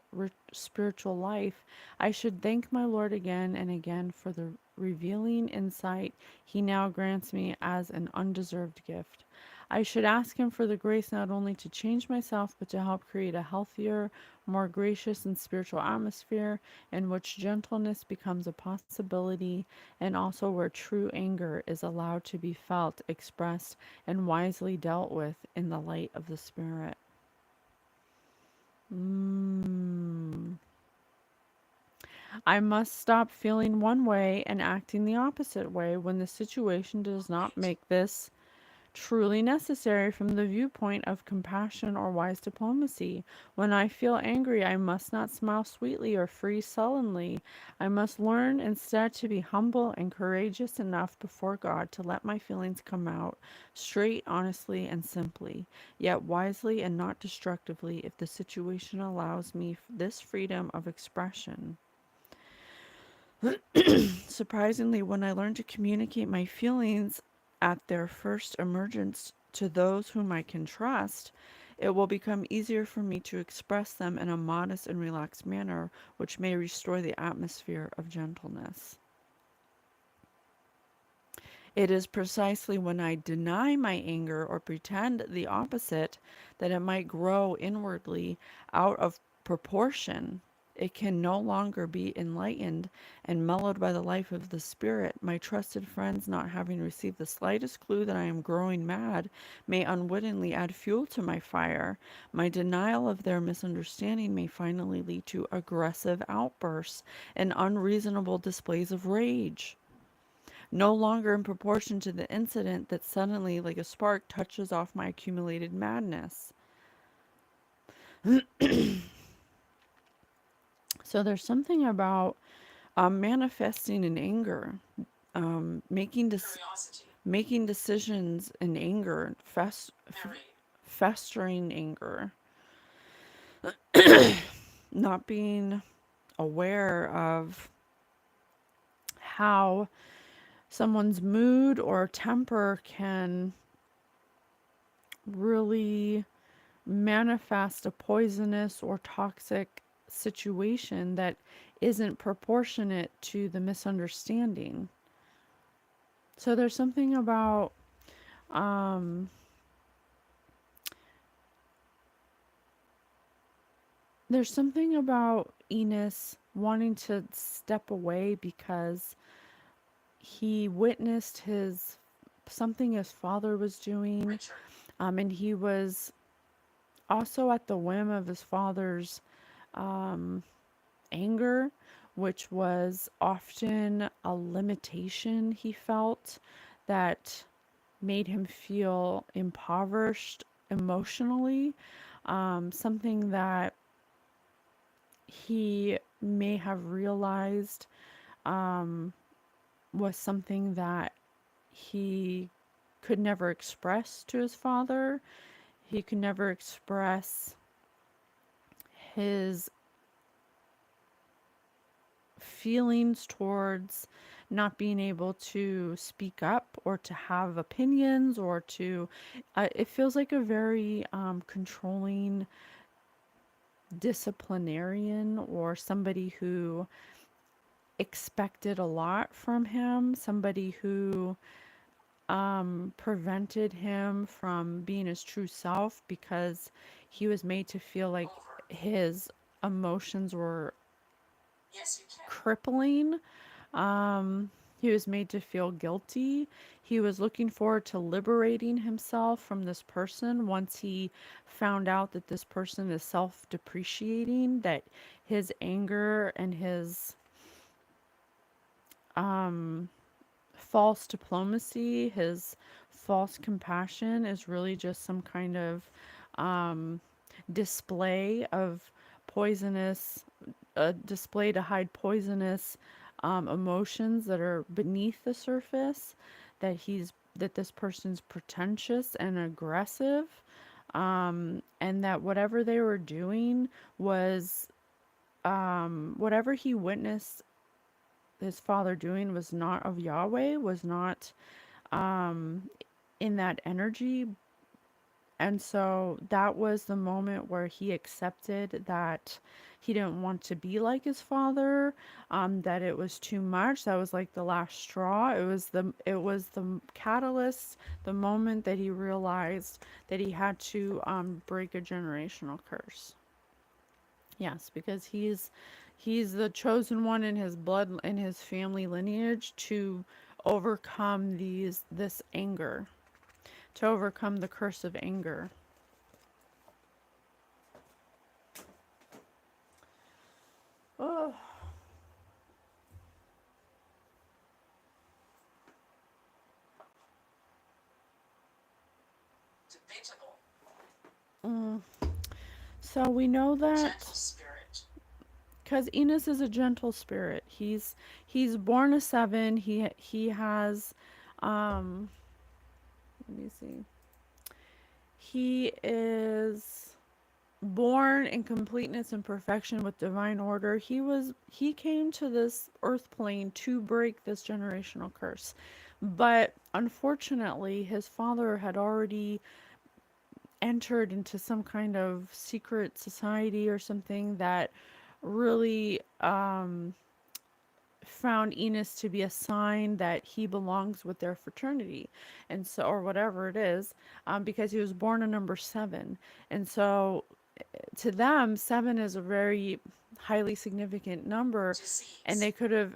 spiritual life, I should thank my Lord again and again for the revealing insight he now grants me as an undeserved gift. I should ask him for the grace not only to change myself, but to help create a healthier, more gracious and spiritual atmosphere in which gentleness becomes a possibility, and also where true anger is allowed to be felt, expressed, and wisely dealt with in the light of the Spirit. I must stop feeling one way and acting the opposite way when the situation does not make this truly necessary from the viewpoint of compassion or wise diplomacy. When I feel angry, I must not smile sweetly or freeze sullenly. I must learn instead to be humble and courageous enough before God to let my feelings come out straight, honestly, and simply, yet wisely and not destructively if the situation allows me this freedom of expression. Surprisingly, when I learn to communicate my feelings at their first emergence to those whom I can trust, it will become easier for me to express them in a modest and relaxed manner, which may restore the atmosphere of gentleness. It is precisely when I deny my anger or pretend the opposite that it might grow inwardly out of proportion. It can no longer be enlightened and mellowed by the life of the Spirit. My trusted friends, not having received the slightest clue that I am growing mad, may unwittingly add fuel to my fire. My denial of their misunderstanding may finally lead to aggressive outbursts and unreasonable displays of rage, no longer in proportion to the incident that suddenly, like a spark, touches off my accumulated madness. So there's something about manifesting in anger, making making decisions in anger, festering anger, not being aware of how someone's mood or temper can really manifest a poisonous or toxic situation that isn't proportionate to the misunderstanding. So there's something about um, Enos wanting to step away because he witnessed his something his father was doing, and he was also at the whim of his father's um, anger, which was often a limitation he felt that made him feel impoverished emotionally, something that he may have realized was something that he could never express to his father. He could never express his feelings towards not being able to speak up or to have opinions or to, it feels like a very controlling disciplinarian, or somebody who expected a lot from him, somebody who prevented him from being his true self because he was made to feel like his emotions were crippling. He was made to feel guilty. He was looking forward to liberating himself from this person once he found out that this person is self depreciating, that his anger and his false diplomacy, his false compassion is really just some kind of um, display of poisonous, a display to hide poisonous emotions that are beneath the surface. That this person's pretentious and aggressive, and that whatever they were doing was whatever he witnessed his father doing was not of Yahweh, was not in that energy. And so that was the moment where he accepted that he didn't want to be like his father, that it was too much. That was like the last straw. It was the catalyst, the moment that he realized that he had to break a generational curse. Yes, because he's the chosen one in his blood, in his family lineage, to overcome this anger, to overcome the curse of anger. Oh. Mm. So we know that because Enos is a gentle spirit. He's born a 7. He has let me see. He is born in completeness and perfection with divine order. He came to this earth plane to break this generational curse. But unfortunately, his father had already entered into some kind of secret society or something that really found Enos to be a sign that he belongs with their fraternity, and so, or whatever it is, because he was born a number 7. And so to them, 7 is a very highly significant number, and they could have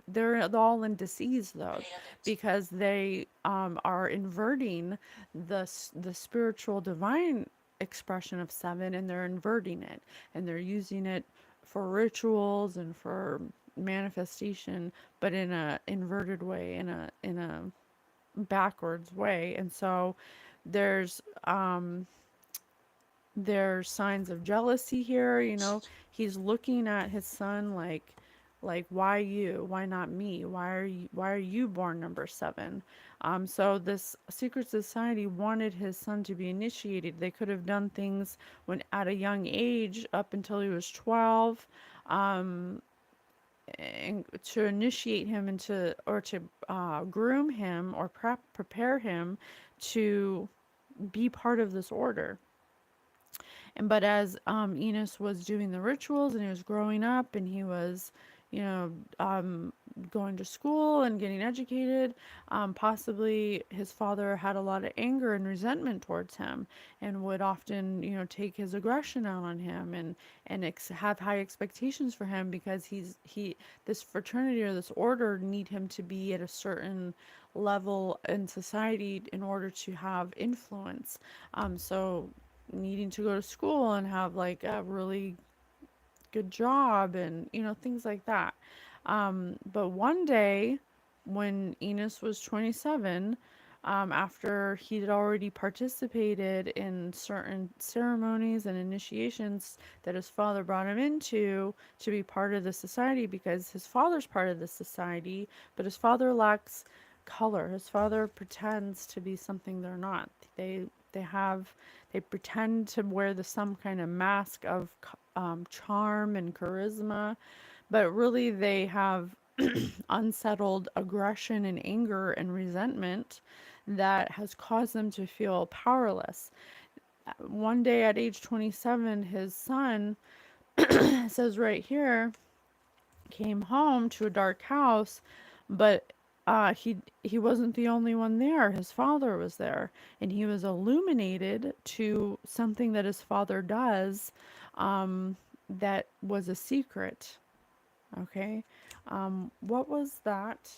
they're all in disease though, because they are inverting the spiritual divine expression of 7, and they're inverting it, and they're using it for rituals and for manifestation, but in a inverted way, in a backwards way. And so there's there's signs of jealousy here. He's looking at his son like, why you? Why not me? Why are you born number 7? So this secret society wanted his son to be initiated. They could have done things when at a young age, up until he was 12, and to initiate him into, or to groom him, or prepare him to be part of this order. But as Enos was doing the rituals, and he was growing up, and he was, you know, going to school and getting educated, possibly his father had a lot of anger and resentment towards him, and would often, take his aggression out on him, and have high expectations for him, because this fraternity or this order need him to be at a certain level in society in order to have influence. So needing to go to school and have like a really good job, and things like that. But one day when Enos was 27, after he'd already participated in certain ceremonies and initiations that his father brought him into to be part of the society, because his father's part of the society, but his father lacks color. His father pretends to be something they're not. They have they pretend to wear some kind of mask of charm and charisma, but really they have unsettled aggression and anger and resentment that has caused them to feel powerless. One day at age 27, his son, says right here, came home to a dark house, but he wasn't the only one there. His father was there, and he was illuminated to something that his father does, that was a secret. Okay, what was that?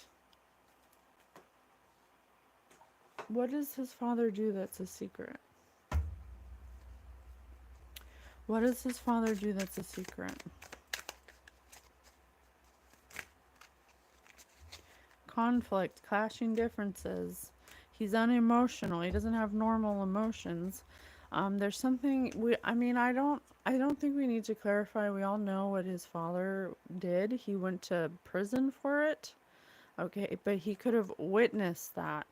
What does his father do that's a secret? What does his father do that's a secret? Conflict, clashing differences. He's unemotional. He doesn't have normal emotions. There's something I don't think we need to clarify. We all know what his father did. He went to prison for it. Okay, but he could have witnessed that,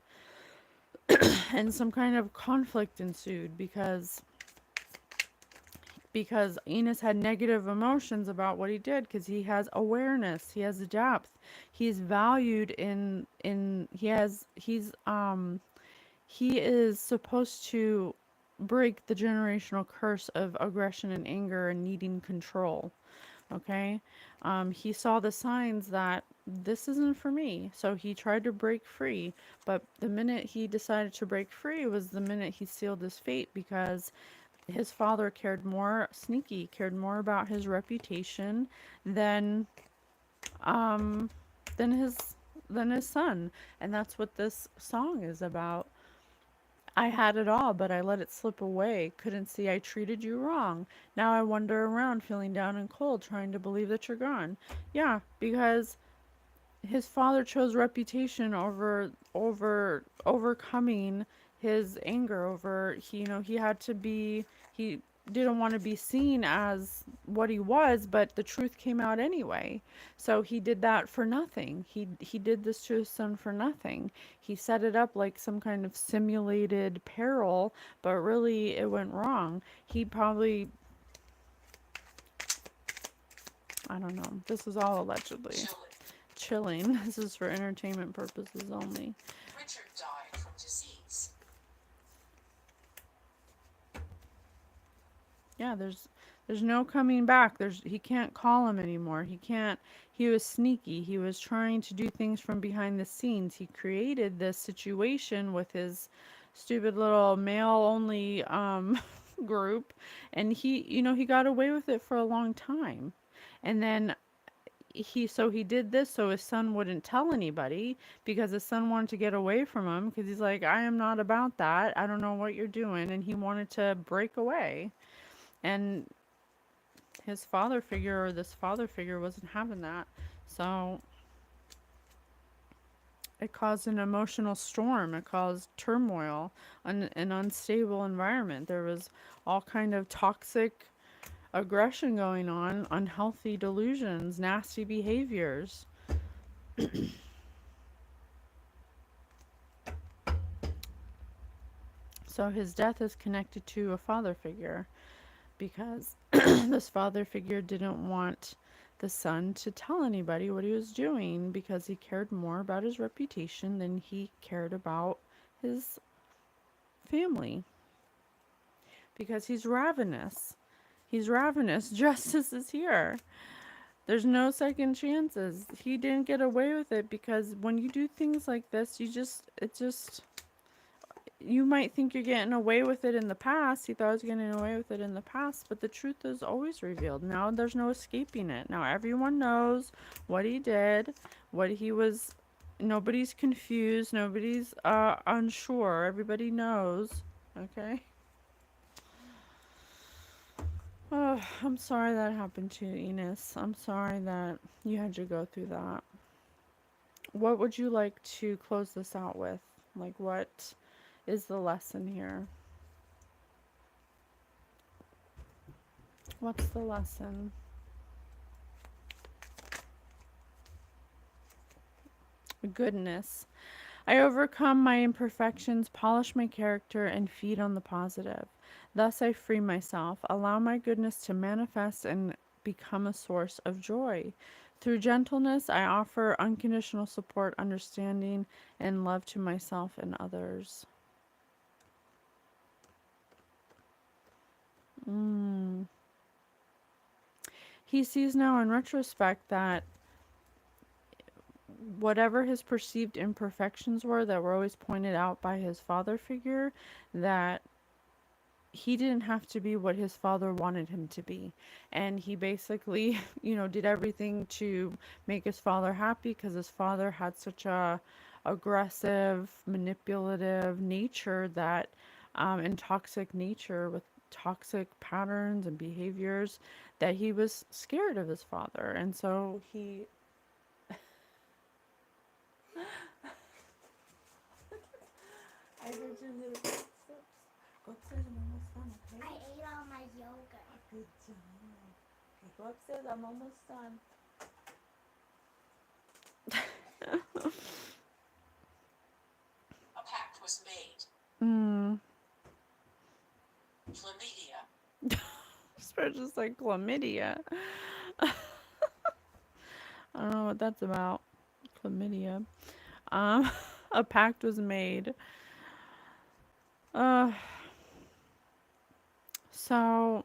and some kind of conflict ensued because Enos had negative emotions about what he did, because he has awareness, he has depth, he's valued in he is supposed to break the generational curse of aggression and anger and needing control. Okay, he saw the signs that this isn't for me, so he tried to break free. But the minute he decided to break free was the minute he sealed his fate, because his father cared more about his reputation than um than his son. And that's what this song is about. I had it all, but I let it slip away. Couldn't see I treated you wrong. Now I wander around feeling down and cold, trying to believe that you're gone. Yeah, because his father chose reputation over overcoming his anger. Over he had to be, he didn't want to be seen as what he was, but the truth came out anyway. So he did that for nothing. He did this to his son for nothing. He set it up like some kind of simulated peril, but really it went wrong. He probably, I don't know, this is all allegedly. Chilling. This is for entertainment purposes only. Richard died from disease. Yeah, there's no coming back. He can't call him anymore. He was sneaky. He was trying to do things from behind the scenes. He created this situation with his stupid little male only group, and he got away with it for a long time. And then he did this so his son wouldn't tell anybody, because his son wanted to get away from him, because he's like, I am not about that. I don't know what you're doing, and he wanted to break away. And this father figure wasn't having that. So it caused an emotional storm. It caused turmoil, an unstable environment. There was all kind of toxic aggression going on, unhealthy delusions, nasty behaviors. So his death is connected to a father figure, because this father figure didn't want the son to tell anybody what he was doing, because he cared more about his reputation than he cared about his family. Because he's ravenous. He's ravenous. Justice is here. There's no second chances. He didn't get away with it, because when you do things like this, you might think you're getting away with it in the past. He thought he was getting away with it in the past, but the truth is always revealed. Now there's no escaping it. Now everyone knows what he did, what he was. Nobody's confused. Nobody's unsure. Everybody knows. Okay. Oh, I'm sorry that happened to you, Enos. I'm sorry that you had to go through that. What would you like to close this out with? Like, what is the lesson here? What's the lesson? Goodness. I overcome my imperfections, polish my character, and feed on the positive. Thus I free myself, allow my goodness to manifest and become a source of joy. Through gentleness, I offer unconditional support, understanding, and love to myself and others. Mm. He sees now in retrospect that whatever his perceived imperfections were that were always pointed out by his father figure, that he didn't have to be what his father wanted him to be. And he basically, did everything to make his father happy because his father had such a aggressive, manipulative nature that, and toxic nature with toxic patterns and behaviors, that he was scared of his father. And so he I heard your little footsteps. Go upstairs, I'm almost done, okay? I ate all my yogurt. Good job. Okay, go upstairs, I'm almost done. A pact was made. Mm. Chlamydia. Spirit just like chlamydia. I don't know what that's about. Chlamydia. Um, a pact was made. Uh, so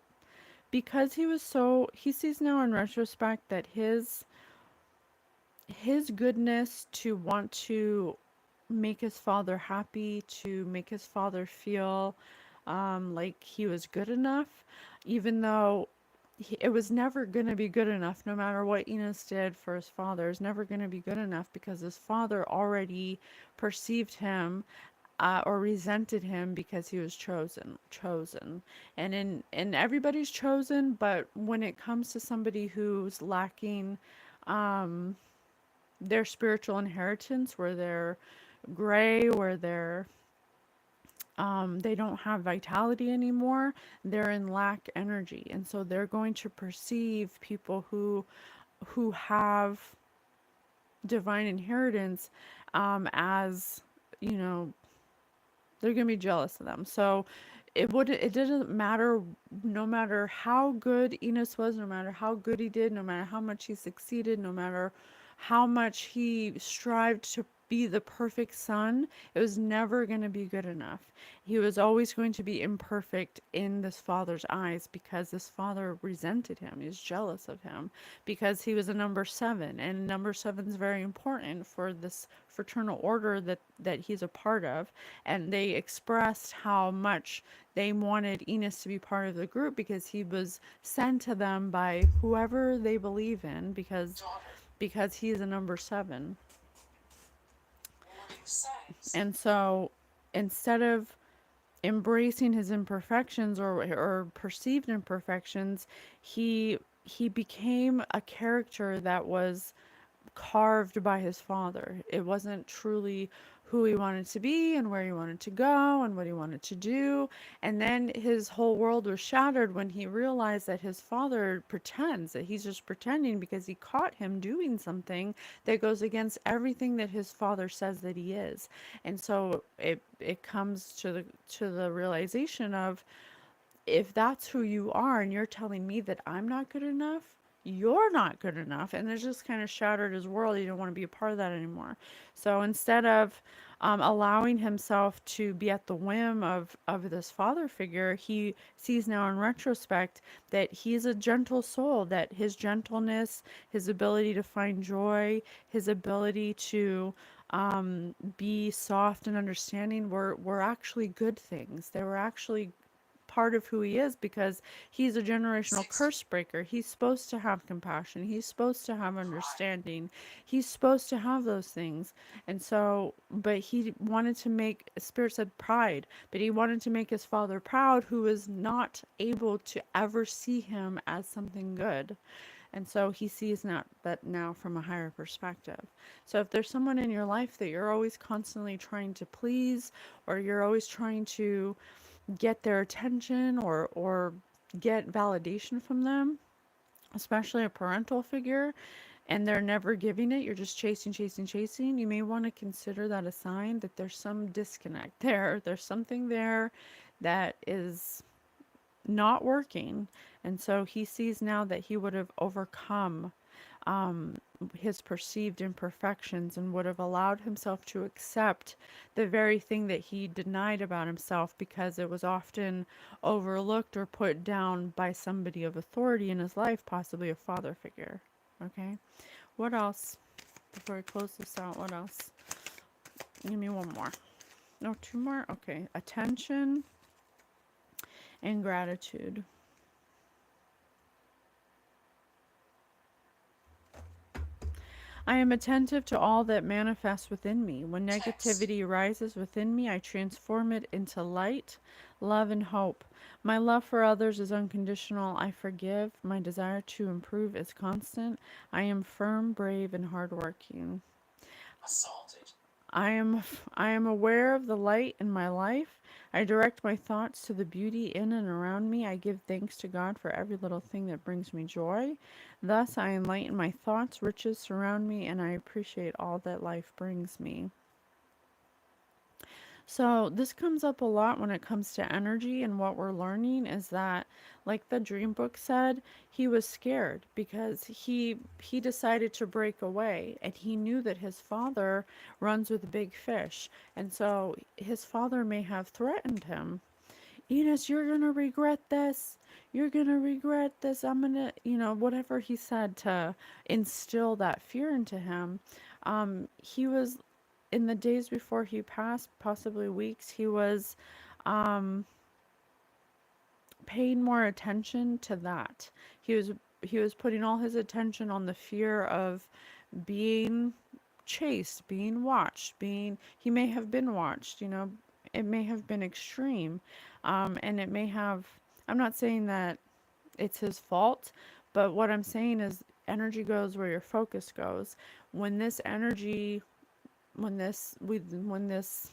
because he sees now in retrospect that his goodness to want to make his father happy, to make his father feel like he was good enough, even though it was never going to be good enough. No matter what Enos did for his father, it's never going to be good enough because his father already perceived him, or resented him because he was chosen. And everybody's chosen, but when it comes to somebody who's lacking um, their spiritual inheritance, where they're gray, where they don't have vitality anymore, they're in lack energy, and so they're going to perceive people who have divine inheritance, as, you know they're going to be jealous of them. So it didn't matter, no matter how good Enos was, no matter how good he did, no matter how much he succeeded, no matter how much he strived to be the perfect son, it was never going to be good enough. He was always going to be imperfect in this father's eyes because this father resented him. He was jealous of him because he was a number seven, and number seven is very important for this fraternal order that he's a part of. And they expressed how much they wanted Enos to be part of the group because he was sent to them by whoever they believe in, Daughter. because he's a number seven. Warning signs. And so instead of embracing his imperfections, or perceived imperfections, he became a character that was carved by his father. It wasn't truly who he wanted to be and where he wanted to go and what he wanted to do. And then his whole world was shattered when he realized that his father pretends, that he's just pretending because he caught him doing something that goes against everything that his father says that he is. And so it comes to the realization of, if that's who you are and you're telling me that I'm not good enough, you're not good enough. And it just kind of shattered his world. He didn't want to be a part of that anymore. So instead of allowing himself to be at the whim of this father figure, he sees now in retrospect that he's a gentle soul, that his gentleness, his ability to find joy, his ability to be soft and understanding were actually good things. They were actually part of who he is, because he's a generational 60. curse breaker. He's supposed to have compassion. He's supposed to have Pride. understanding. He's supposed to have those things. And so, but he wanted to make, Spirit said pride, but he wanted to make his father proud, who was not able to ever see him as something good. And so he sees that now from a higher perspective. So if there's someone in your life that you're always constantly trying to please, or you're always trying to get their attention, or get validation from them, especially a parental figure, and they're never giving it, you're just chasing, chasing, chasing, you may want to consider that a sign that there's some disconnect there. There's something there that is not working. And so he sees now that he would have overcome his perceived imperfections and would have allowed himself to accept the very thing that he denied about himself because it was often overlooked or put down by somebody of authority in his life, possibly a father figure. Okay? What else? Before I close this out, what else? Give me one more. No, two more? Okay. Attention and gratitude. I am attentive to all that manifests within me. When Text. negativity arises within me, I transform it into light, love, and hope. My love for others is unconditional. I forgive. My desire to improve is constant. I am firm, brave, and hardworking. Assaulted. I am I am aware of the light in my life. I direct my thoughts to the beauty in and around me. I give thanks to God for every little thing that brings me joy. Thus I enlighten my thoughts, riches surround me, and I appreciate all that life brings me. So this comes up a lot when it comes to energy, and what we're learning is that, like the dream book said, he was scared because he decided to break away, and he knew that his father runs with big fish, and so his father may have threatened him. Enos, you're gonna regret this. You're gonna regret this. I'm gonna, whatever he said to instill that fear into him. He was in the days before he passed, possibly weeks, he was um, paying more attention to that. He was he was putting all his attention on the fear of being chased, being watched, being he may have been watched, it may have been extreme. And it may have I'm not saying that it's his fault, but what I'm saying is energy goes where your focus goes. When this energy when this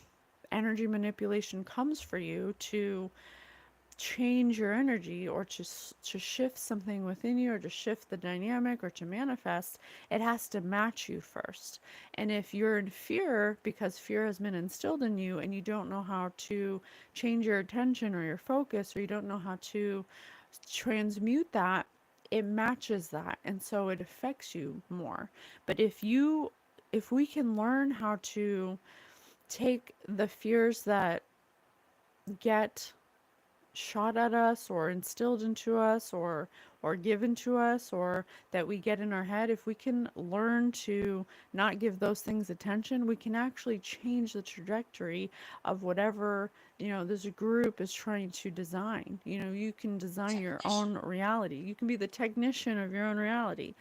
energy manipulation comes for you to change your energy or to shift something within you or to shift the dynamic or to manifest, it has to match you first. And if you're in fear because fear has been instilled in you and you don't know how to change your attention or your focus, or you don't know how to transmute that, it matches that, and so it affects you more. But if we can learn how to take the fears that get shot at us or instilled into us or given to us or that we get in our head, if we can learn to not give those things attention, we can actually change the trajectory of whatever, this group is trying to design. You can design your Technician. own reality. You can be the technician of your own reality.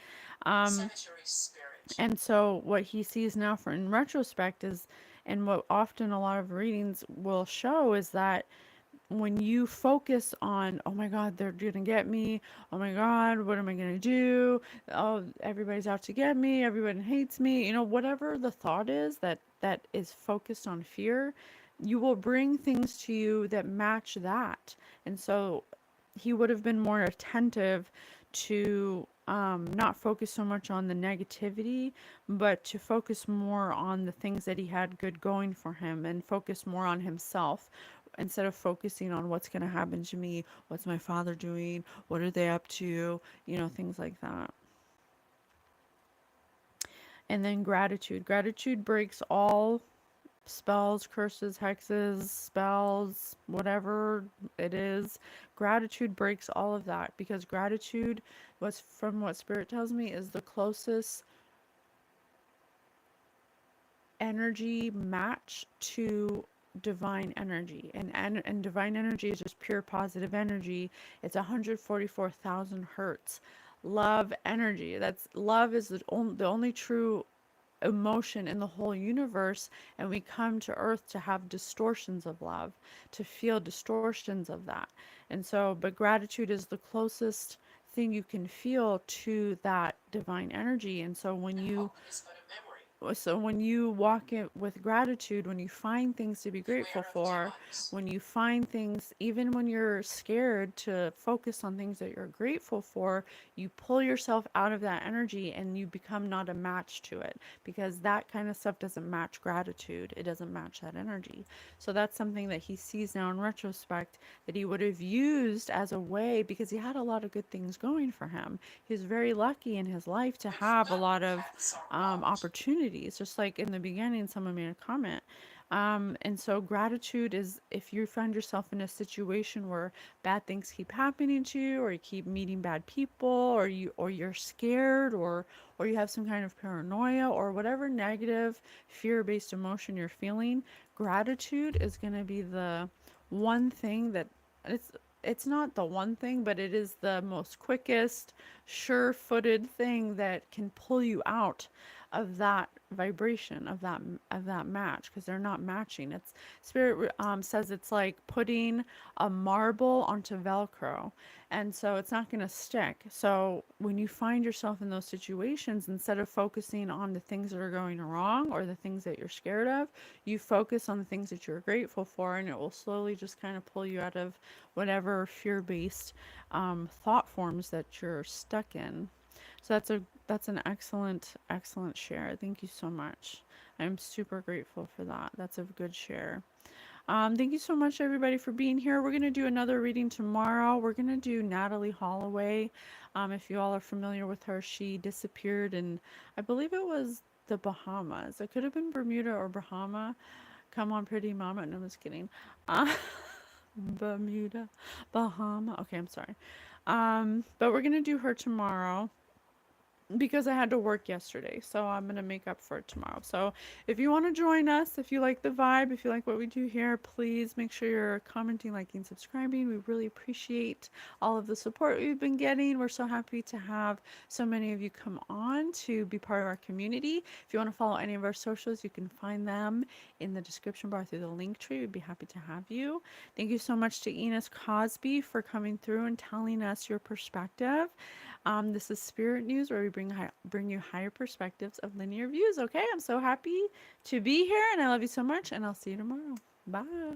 Cemetery spirit. And so what he sees now for in retrospect is, and what often a lot of readings will show is that when you focus on, oh my God, they're gonna get me. Oh my God, what am I gonna do? Oh, everybody's out to get me. Everyone hates me. Whatever the thought is that is focused on fear, you will bring things to you that match that. And so he would have been more attentive to not focus so much on the negativity, but to focus more on the things that he had good going for him and focus more on himself instead of focusing on what's going to happen to me, what's my father doing, what are they up to, things like that. And then gratitude. Gratitude breaks all spells, curses, hexes, spells, whatever it is. Gratitude breaks all of that because gratitude, what's from what Spirit tells me, is the closest energy match to divine energy. And divine energy is just pure positive energy. It's 144,000 hertz. Love energy. That's love is the only true emotion in the whole universe, and we come to earth to have distortions of love, to feel distortions of that. And so, but gratitude is the closest thing you can feel to that divine energy. And so when And you hope is but a memory. So when you walk in with gratitude, when you find things to be grateful Beware of for, demons. when you find things, even when you're scared to focus on things that you're grateful for, you pull yourself out of that energy and you become not a match to it, because that kind of stuff doesn't match gratitude. It doesn't match that energy. So that's something that he sees now in retrospect that he would have used as a way, because he had a lot of good things going for him. He was very lucky in his life to When have a lot forgotten of paths are walked. opportunities. Just like in the beginning, someone made a comment. And so gratitude is, if you find yourself in a situation where bad things keep happening to you, or you keep meeting bad people, or you're scared, or you have some kind of paranoia, or whatever negative fear-based emotion you're feeling, gratitude is going to be the one thing that it's it's not the one thing, but it is the most quickest, sure-footed thing that can pull you out of that vibration, of that match, because they're not matching. It's spirit says it's like putting a marble onto Velcro, and so it's not going to stick. So when you find yourself in those situations, instead of focusing on the things that are going wrong or the things that you're scared of, you focus on the things that you're grateful for, and it will slowly just kind of pull you out of whatever fear-based thought forms that you're stuck in. So that's an excellent share. Thank you so much. I'm super grateful for that. That's a good share. Thank you so much, everybody, for being here. We're going to do another reading tomorrow. We're going to do Natalie Holloway. If you all are familiar with her, she disappeared in, I believe it was the Bahamas. It could have been Bermuda or Bahama. Come on, pretty mama. No, I'm just kidding. Uh, Bermuda, Bahama. Okay, I'm sorry. But we're going to do her tomorrow because I had to work yesterday, so I'm gonna make up for it tomorrow. So if you want to join us, if you like the vibe, if you like what we do here, please make sure you're commenting, liking, subscribing. We really appreciate all of the support we've been getting. We're so happy to have so many of you come on to be part of our community. If you want to follow any of our socials, you can find them in the description bar through the link tree. We'd be happy to have you. Thank you so much to ENNIS Cosby for coming through and telling us your perspective. This is Spirit News, where we bring you higher perspectives of linear views. Okay, I'm so happy to be here, and I love you so much, and I'll see you tomorrow. Bye.